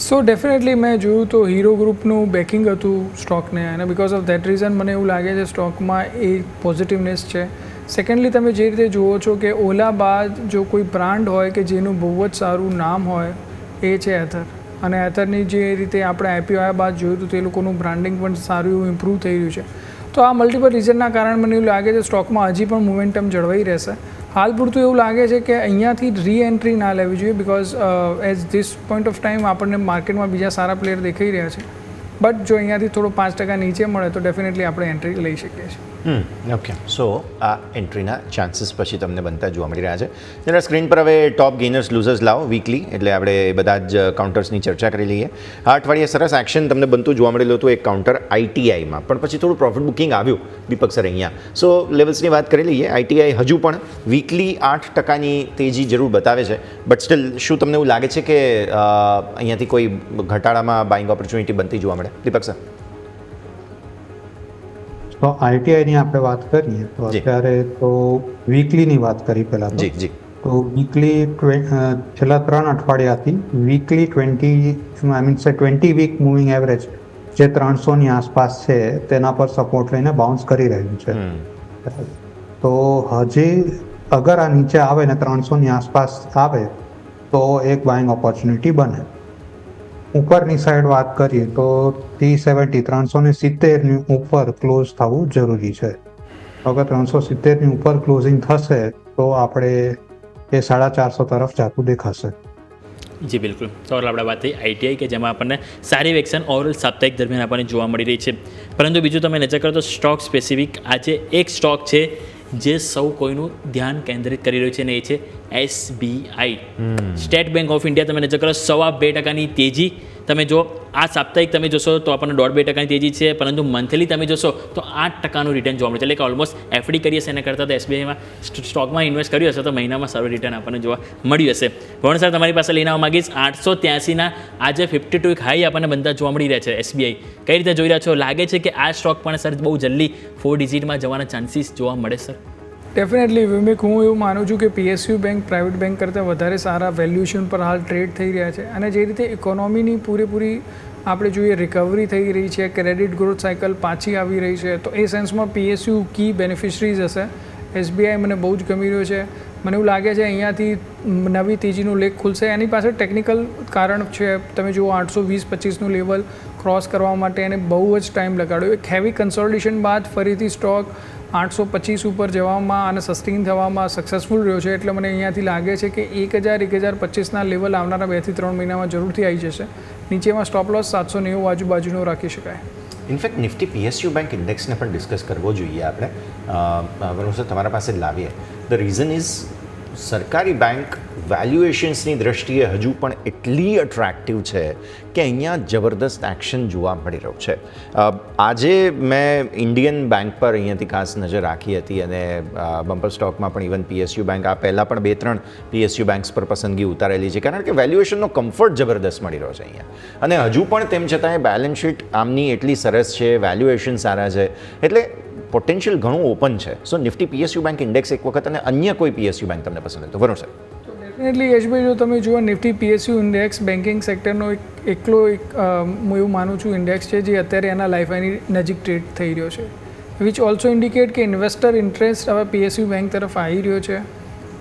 સો ડેફિનેટલી મેં જોયું તો હીરો ગ્રુપનું બેકિંગ હતું સ્ટોકને અને બિકોઝ ઓફ ધેટ રીઝન મને એવું લાગે છે સ્ટોકમાં એ પોઝિટિવનેસ છે સેકન્ડલી તમે જે રીતે જુઓ છો કે ઓલા બાદ જો કોઈ બ્રાન્ડ હોય કે જેનું બહુ જ સારું નામ હોય એ છે એથર અને એથરની જે રીતે આપણે આઈપીઓ આવ્યા બાદ જોયું હતું તે લોકોનું બ્રાન્ડિંગ પણ સારું એવું ઇમ્પ્રૂવ થઈ રહ્યું છે તો આ મલ્ટિપલ રીઝનના કારણે મને એવું લાગે છે સ્ટોકમાં હજી પણ મોમેન્ટમ જળવાઈ રહેશે હાલ પૂરતું એવું લાગે છે કે અહીંયાથી રી એન્ટ્રી ના લેવી જોઈએ because as this point of time આપણને માર્કેટમાં બીજા સારા પ્લેયર દેખાઈ રહ્યા છે બટ જો અહીંયાથી થોડો 5% નીચે મળે તો ડેફિનેટલી આપણે એન્ટ્રી લઈ શકીએ છીએ ઓકે સો આ એન્ટ્રીના ચાન્સીસ પછી તમને બનતા જોવા મળી રહ્યા છે જરા સ્ક્રીન પર હવે ટોપ ગેનર્સ લૂઝર્સ લાવો વીકલી એટલે આપણે એ બધા જ કાઉન્ટર્સની ચર્ચા કરી લઈએ આ અઠવાડિયે સરસ એક્શન તમને બનતું જોવા મળેલું હતું એક કાઉન્ટર આઈટીઆઈમાં પણ પછી થોડું પ્રોફિટ બુકિંગ આવ્યું દીપક સર અહીંયા સો લેવલ્સની વાત કરી લઈએ આઈટીઆઈ હજુ પણ વીકલી 8%ની તેજી જરૂર બતાવે છે બટ સ્ટીલ શું તમને એવું લાગે છે કે અહીંયાથી કોઈ ઘટાડામાં બાઇંગ ઓપોર્ચ્યુનિટી બનતી જોવા મળે દીપક સર તો આઈટીઆઈની આપણે વાત કરીએ તો જી. અત્યારે તો વીકલીની વાત કરી પહેલા તો જી જી તો વીકલી છેલ્લા 3 અઠવાડિયાથી વીકલી 20 વીક મૂવિંગ એવરેજ જે 300ની આસપાસ છે તેના પર સપોર્ટ લઈને બાઉન્સ કરી રહ્યું છે તો હજી અગર આ નીચે આવે ને 300ની આસપાસ આવે તો એક બાઇંગ ઓપોર્ચ્યુનિટી બને ઉપરની સાઈડ વાત કરીએ તો 370ની ઉપર ક્લોઝ થવું જરૂરી છે અગર 370ની ઉપર ક્લોઝિંગ થશે તો આપણે એ 450 તરફ જતું દેખાશે જી બિલકુલ તો આપણે વાત થઈ આઈટીઆઈ કે જેમાં આપણને સારી વેક્શન ઓવરઓલ સાપ્તાહિક દરમિયાન આપણને જોવા મળી રહી છે પરંતુ બીજું તમે નજર કરો તો સ્ટોક સ્પેસિફિક આજે એક સ્ટોક છે જે સૌ કોઈનું ધ્યાન કેન્દ્રિત કરી રહ્યું છે અને એ છે SBI state bank of India તમે નજર કરો 2.5% તેજી તમે જો આ સાપ્તાહિક તમે જોશો તો આપણને 1.5% તેજી છે પરંતુ મંથલી તમે જોશો તો 8% રિટર્ન જોવા મળે છે એટલે કે ઓલમોસ્ટ એફડી કરી હશે એના કરતાં તો એસબીઆઈમાં સ્ટોકમાં ઇન્વેસ્ટ કર્યું હશે તો મહિનામાં સારું રિટર્ન આપણને જોવા મળ્યું હશે ભવન સર તમારી પાસે લઈને આવવા માગીશ 883ના આજે 52 હાઈ આપણને બનતા જોવા મળી રહ્યા છે એસબીઆઈ કઈ રીતે જોઈ રહ્યા છો લાગે છે કે આ સ્ટોક પણ સર બહુ જલ્દી 4 ડિજિટમાં જવાના ચાન્સીસ જોવા મળે સર ડેફિનેટલી વિવેક હું એવું માનું છું કે પીએસયુ બેંક પ્રાઇવેટ બેંક કરતાં વધારે સારા વેલ્યુએશન પર હાલ ટ્રેડ થઈ રહ્યા છે અને જે રીતે ઇકોનોમીની પૂરેપૂરી આપણે જોઈએ રિકવરી થઈ રહી છે ક્રેડિટ ગ્રોથ સાયકલ પાછી આવી રહી છે તો એ સેન્સમાં પીએસયુ કી બેનિફિશરીઝ હશે એસબીઆઈ મને બહુ જ ગમી રહ્યો છે મને એવું લાગે છે અહીંયાથી નવી તેજીનો લેખ ખુલશે એની પાછળ ટેકનિકલ કારણ છે તમે જુઓ 820-25નું લેવલ ક્રોસ કરવા માટે એને બહુ જ ટાઈમ લગાડ્યો એક હેવી કન્સોલિડેશન બાદ ફરીથી સ્ટોક 825 ઉપર જવામાં અને સસ્ટેન થવામાં સક્સેસફુલ રહ્યો છે એટલે મને અહીંયાથી લાગે છે કે 1000-1025ના લેવલ આવનારા 2 થી 3 મહિનામાં જરૂરથી આવી જશે નીચેમાં સ્ટોપ લોસ 790 આજુબાજુનો રાખી શકાય ઇનફેક્ટ નિફ્ટી પીએસયુ બેંક ઇન્ડેક્સને પણ ડિસ્કસ કરવો જોઈએ આપણે સર તમારા પાસે લાવીએ ધ રીઝન ઇઝ સરકારી બેંક વેલ્યુએશન્સની દ્રષ્ટિએ હજુ પણ એટલી અટ્રેક્ટિવ છે કે અહીંયા જબરદસ્ત એક્શન જોવા મળી રહ્યું છે આજે મેં ઇન્ડિયન બેંક પર અહીંયાથી ખાસ નજર રાખી હતી અને બમ્પર સ્ટોકમાં પણ ઇવન પીએસયુ બેંક આ પહેલાં પણ 2-3 પીએસયુ બેંક્સ પર પસંદગી ઉતારેલી છે કારણ કે વેલ્યુએશનનો કમ્ફર્ટ જબરદસ્ત મળી રહ્યો છે અહીંયા અને હજુ પણ તેમ છતાંય બેલેન્સ શીટ આમની એટલી સરસ છે વેલ્યુએશન સારા છે એટલે પોટેન્શિયલ ઘણું ઓપન છે સો નિફ્ટી પીએસયુ બેંક ઇન્ડેક્સ એક વખત અને અન્ય કોઈ પીએસયુ બેંક તમને પસંદ હોય તો બરાબર સર ડેફિનેટલી યશભાઈ જો તમે જુઓ નિફ્ટી પીએસયુ ઇન્ડેક્સ બેન્કિંગ સેક્ટરનો એકલો હું એવું માનું છું ઇન્ડેક્સ છે જે અત્યારે એના લાઈફ હાઈની નજીક ટ્રેડ થઈ રહ્યો છે વિચ ઓલ્સો ઇન્ડિકેટ કે ઇન્વેસ્ટર ઇન્ટરેસ્ટ હવે પીએસયુ બેંક તરફ આવી રહ્યો છે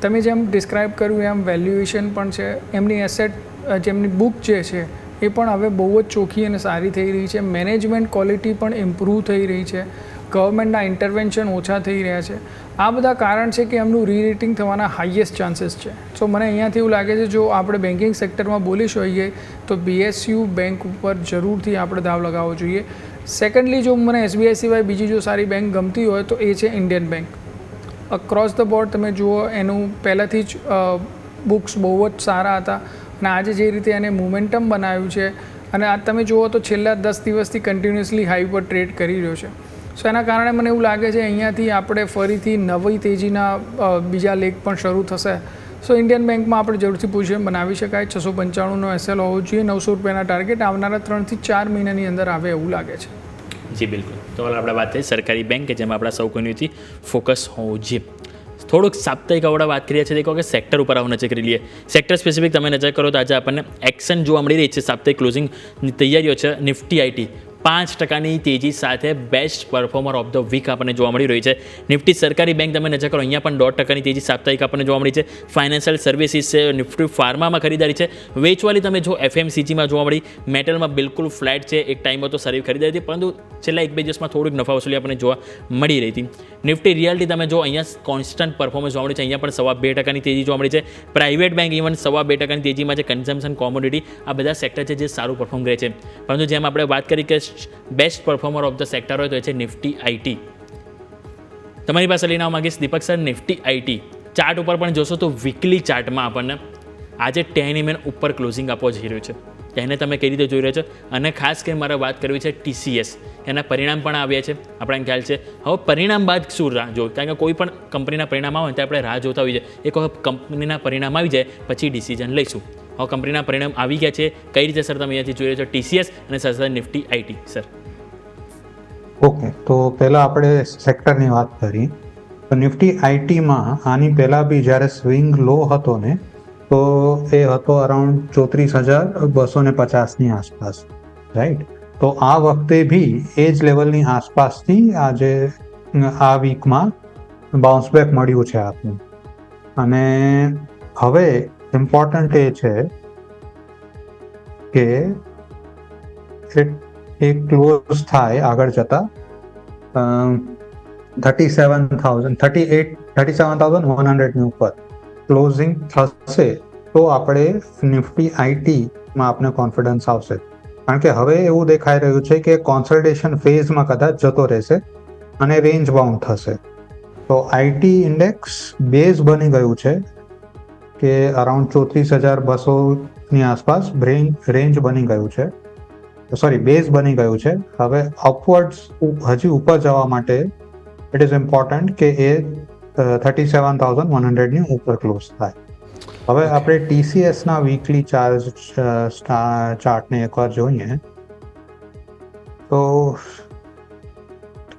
તમે જેમ ડિસ્ક્રાઇબ કર્યું એમ વેલ્યુએશન પણ છે, એમની એસેટ જેમની બુક જે છે એ પણ હવે બહુ જ ચોખ્ખી અને સારી થઈ રહી છે. મેનેજમેન્ટ ક્વોલિટી પણ ઇમ્પ્રૂવ થઈ રહી છે. ગવર્મેન્ટના ઇન્ટરવેન્શન ઓછા થઈ રહ્યા છે. આ બધા કારણ છે કે એમનું રીરેટિંગ થવાના હાઈએસ્ટ ચાન્સીસ છે. સો મને અહીંયાથી એવું લાગે છે જો આપણે બેન્કિંગ સેક્ટરમાં બોલીશું હોઈએ તો BSU બેંક ઉપર જરૂરથી આપણે દાવ લગાવવો જોઈએ. સેકન્ડલી જો મને SBI સિવાય બીજી જો સારી બેંક ગમતી હોય તો એ છે Indian bank. Across the board તમે જુઓ એનું પહેલાંથી જ બુક્સ બહુ જ સારા હતા અને આજે જે રીતે એને મોમેન્ટમ બનાવ્યું છે અને આ તમે જુઓ તો છેલ્લા 10 દિવસથી કન્ટિન્યુઅસલી હાઈ પર ટ્રેડ કરી રહ્યો છે. સો એના કારણે મને એવું લાગે છે અહીંયાથી આપણે ફરીથી નવી તેજીના બીજા લેગ પણ શરૂ થશે. સો ઇન્ડિયન બેંકમાં આપણે જરૂરથી પોઝિશન બનાવી શકાય. 695નો SL હોવો જોઈએ. 900 રૂપિયાના ટાર્ગેટ આવનારા 3 થી 4 મહિનાની અંદર આવે એવું લાગે છે. જી બિલકુલ. તો આપણે વાત થઈ સરકારી બેંક કે જેમાં આપણા સૌ કોઈથી ફોકસ હોવું જોઈએ. થોડુંક સાપ્તાહિક આપણે વાત કરીએ છીએ કે સેક્ટર ઉપર આવું નજર કરી લઈએ. સેક્ટર સ્પેસિફિક તમે નજર કરો તો આજે આપણને એક્શન જોવા મળી રહી છે. સાપ્તાહિક ક્લોઝિંગની તૈયારીઓ છે. નિફ્ટી આઈટી 5% તેજી સાથે best performer of the week આપણને જોવા મળી રહી છે. નિફ્ટી સરકારી બેંક તમે નજર કરો અહીંયા પણ 1.5% તેજી સાપ્તાહિક આપણને જોવા મળી છે. ફાઇનાન્શિયલ સર્વિસીસ છે, નિફ્ટી ફાર્મામાં ખરીદારી છે. વેચવાલી તમે જો FMCGમાં જોવા મળી. મેટલમાં બિલકુલ ફ્લેટ છે. એક ટાઈમ હતો સારી ખરીદારી હતી પરંતુ છેલ્લા 1-2 દિવસમાં થોડીક નફા વસૂલી આપણને જોવા મળી રહી હતી. નિફ્ટી રિયાલિટી તમે જો અહીંયા કોન્સ્ટન્ટ પરફોર્મન્સ જોવા મળી છે. અહીંયા પણ 2.25% તેજી જોવા મળી છે. પ્રાઇવેટ બેંક ઇવન 2.25% તેજીમાં છે. કન્ઝમ્પશન કોમોડિટી આ બધા સેક્ટર છે જે સારું પરફોર્મ કરે છે. પરંતુ જેમ આપણે વાત કરી કે best performer of the sector હોય તો એ છે નિફ્ટી આઈટી. તમારી પાસે લઈને આવવા માંગીશ દીપક સર નિફ્ટી આઈટી ચાર્ટ ઉપર પણ જોશો તો વીકલી ચાર્ટમાં આપણને આજે 10 MN ઉપર ક્લોઝિંગ આપવો જઈ રહ્યું છે. તેને તમે કઈ રીતે જોઈ રહ્યા છો અને ખાસ કરીને મારે વાત કરવી છે TCS. એના પરિણામ પણ આવ્યા છે આપણને ખ્યાલ છે. હવે પરિણામ બાદ શું રાહ જોવું, કારણ કે કોઈ પણ કંપનીના પરિણામ આવે તો આપણે રાહ જોતા હોઈએ. એક વખત કંપનીના પરિણામ આવી જાય પછી ડિસિઝન લઈશું. હવે કંપનીના પરિણામ આવી ગયા છે, કઈ રીતે સર તમે અહીંયાથી જોઈ રહ્યા છો TCS અને સાથે નિફ્ટી આઈટી સર? ઓકે, તો પહેલાં આપણે સેક્ટરની વાત કરી તો નિફ્ટી આઈટીમાં આની પહેલાં બી જ્યારે સ્વિંગ લો હતો ને તો એ હતો અરાઉન્ડ 34,250ની આસપાસ, રાઈટ? તો આ વખતે બી એ જ લેવલની આસપાસથી આજે આ વીકમાં બાઉન્સ બેક મળ્યું છે આપનું. અને હવે ઇમ્પોર્ટન્ટ એ છે કે એ ક્લોઝ થાય આગળ જતા 37,100ની ઉપર ક્લોઝિંગ થશે તો આપણે નિફ્ટી આઈટીમાં આપણે કોન્ફિડન્સ આવશે. કારણ કે હવે એવું દેખાઈ રહ્યું છે કે કોન્સોલિડેશન ફેઝમાં કદાચ જતો રહેશે અને રેન્જ બાઉન્ડ થશે. તો આઈટી ઇન્ડેક્સ બેઝ બની ગયું છે કે અરાઉન્ડ 34,200ની આસપાસ રેન્જ બની ગયું છે, બેઝ બની ગયું છે. હવે અપવર્ડ્સ હજી ઉપર જવા માટે ઇટ ઇઝ ઇમ્પોર્ટન્ટ કે એ 37,100ની ઉપર ક્લોઝ થાય. હવે આપણે TCSના વીકલી ચાર્ટને એકવાર જોઈએ તો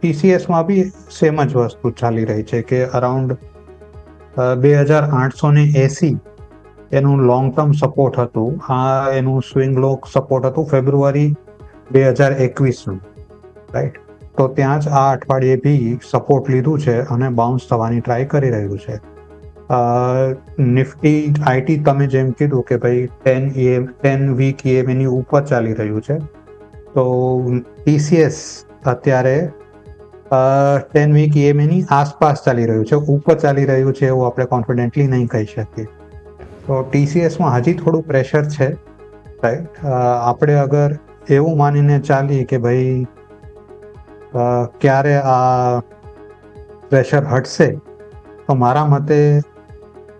TCSમાં બી સેમ જ વસ્તુ ચાલી રહી છે કે અરાઉન્ડ 2,880 એનું લોંગ ટર્મ સપોર્ટ હતું. આ એનું સ્વિંગ લો સપોર્ટ હતું ફેબ્રુઆરી 2021નું, રાઈટ? તો ત્યાં જ આ અઠવાડિયે બી સપોર્ટ લીધું છે અને બાઉન્સ થવાની ટ્રાય કરી રહ્યું છે. નિફ્ટી આઈટી તમે જેમ કીધું કે ભાઈ 10 વીક EMAની ઉપર ચાલી રહ્યું છે, તો TCS અત્યારે 10 વીક EMAની આસપાસ ચાલી રહ્યું છે. ઉપર ચાલી રહ્યું છે એવું આપણે કોન્ફિડન્ટલી નહીં કહી શકીએ. તો TCSમાં હજી થોડું પ્રેશર છે, રાઈટ? આપણે અગર એવું માનીને ચાલીએ કે ભાઈ ક્યારે આ પ્રેશર હટશે તો મારા મતે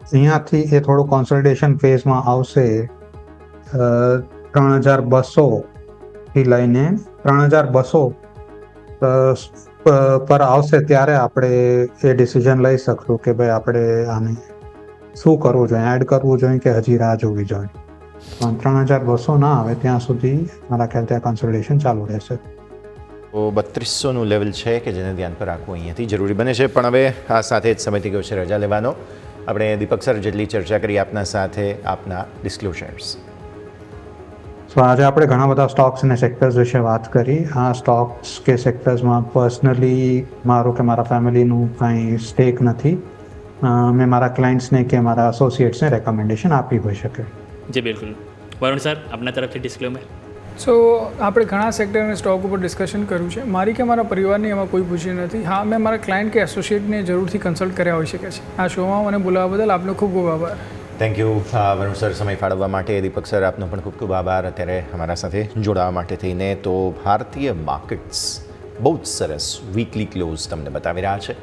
અહીંયાથી એ થોડું કોન્સોલિડેશન ફેઝમાં આવશે. 3,200થી લઈને 3,200 પર આવશે ત્યારે આપણે એ ડિસિઝન લઈ શકશું કે ભાઈ આપણે આને શું કરવું જોઈએ, એડ કરવું જોઈએ કે હજી રાહ જોવી જોઈએ. 3,200 ના આવે ત્યાં સુધી મારા ખ્યાલથી આ કન્સોલિડેશન ચાલુ રહેશે. તો 3200નું લેવલ છે કે જેને ધ્યાન પર રાખવું અહીંયાથી જરૂરી બને છે. પણ હવે આ સાથે જ સમય થઈ ગયો છે રજા લેવાનો. આપણે દીપક સર જેટલી ચર્ચા કરી આપના સાથે, આપના ડિસ્ક્લોઝર્સ. તો આજે આપણે ઘણા બધા સ્ટોક્સ અને સેક્ટર્સ વિશે વાત કરી. આ સ્ટોક્સ કે સેક્ટર્સમાં પર્સનલી મારું કે મારા ફેમિલીનું કાંઈ સ્ટેક નથી મેં મારા ક્લાયન્ટ્સને કે મારા એસોસિએટ્સને રેકમેન્ડેશન આપી હોઈ શકે. જી બિલકુલ. વરુણ સર, આપના તરફથી ડિસ્ક્લેમર. સો આપણે ઘણા સેક્ટર અને સ્ટોક ઉપર ડિસ્કશન કર્યું છે. મારી કે મારા પરિવારની એમાં કોઈ પૂછ્યું નથી. હા, મેં મારા ક્લાયન્ટ કે એસોસિએટને જરૂરથી કન્સલ્ટ કર્યા હોઈ શકે છે. આ શોમાં મને બોલાવવા બદલ આપનો ખૂબ ખૂબ આભાર. થેન્ક યુ વરુણ સર, સમય ફાળવવા માટે. દીપક સર, આપનો પણ ખૂબ ખૂબ આભાર અત્યારે અમારા સાથે જોડાવા માટે થઈને. તો ભારતીય માર્કેટ્સ બહુ જ સરસ વીકલી ક્લોઝ તમને બતાવી રહ્યા છે.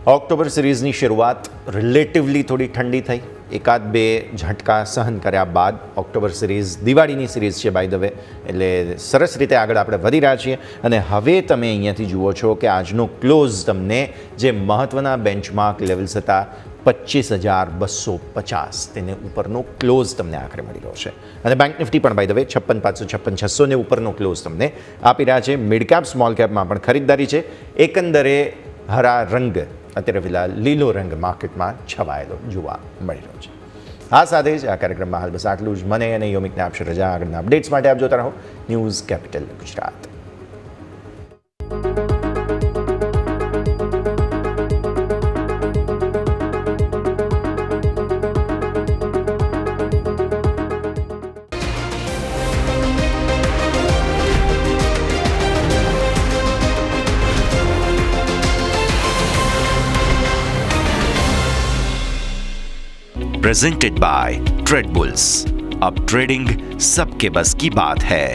ઓક્ટોબર સિરીઝની શરૂઆત રિલેટિવલી થોડી ઠંડી થઈ. એકાદ બે ઝટકા સહન કર્યા બાદ ઓક્ટોબર સિરીઝ દિવાળીની સિરીઝ છે બાય ધ વે, એટલે સરસ રીતે આગળ આપણે વધી રહ્યા છીએ. અને હવે તમે અહીંયાથી જુઓ છો કે આજનો ક્લોઝ તમને જે મહત્ત્વના બેન્ચમાર્ક લેવલ્સ હતા 25,250 તેને ઉપરનો ક્લોઝ તમને આખરે મળી રહ્યો છે. અને બેંક નિફ્ટી પણ બાય ધ વે 56,556, 600 ને ઉપરનો ક્લોઝ તમને આપી રહ્યા છે. મિડ કેપ સ્મોલ કેપમાં પણ ખરીદદારી છે. એકંદરે હરા રંગ અત્યારે ફિલહાલ લીલો રંગ માર્કેટમાં છવાયેલો જોવા મળી રહ્યો છે. આ સાથે જ આ કાર્યક્રમમાં હાલ બસ આટલું જ. મને અને યોમિકને આપશે રજા. આગળના અપડેટ્સ માટે આપ જોતા રહો news capital Gujarat. Presented by trade bulls. अब ट्रेडिंग सबके बस की बात है।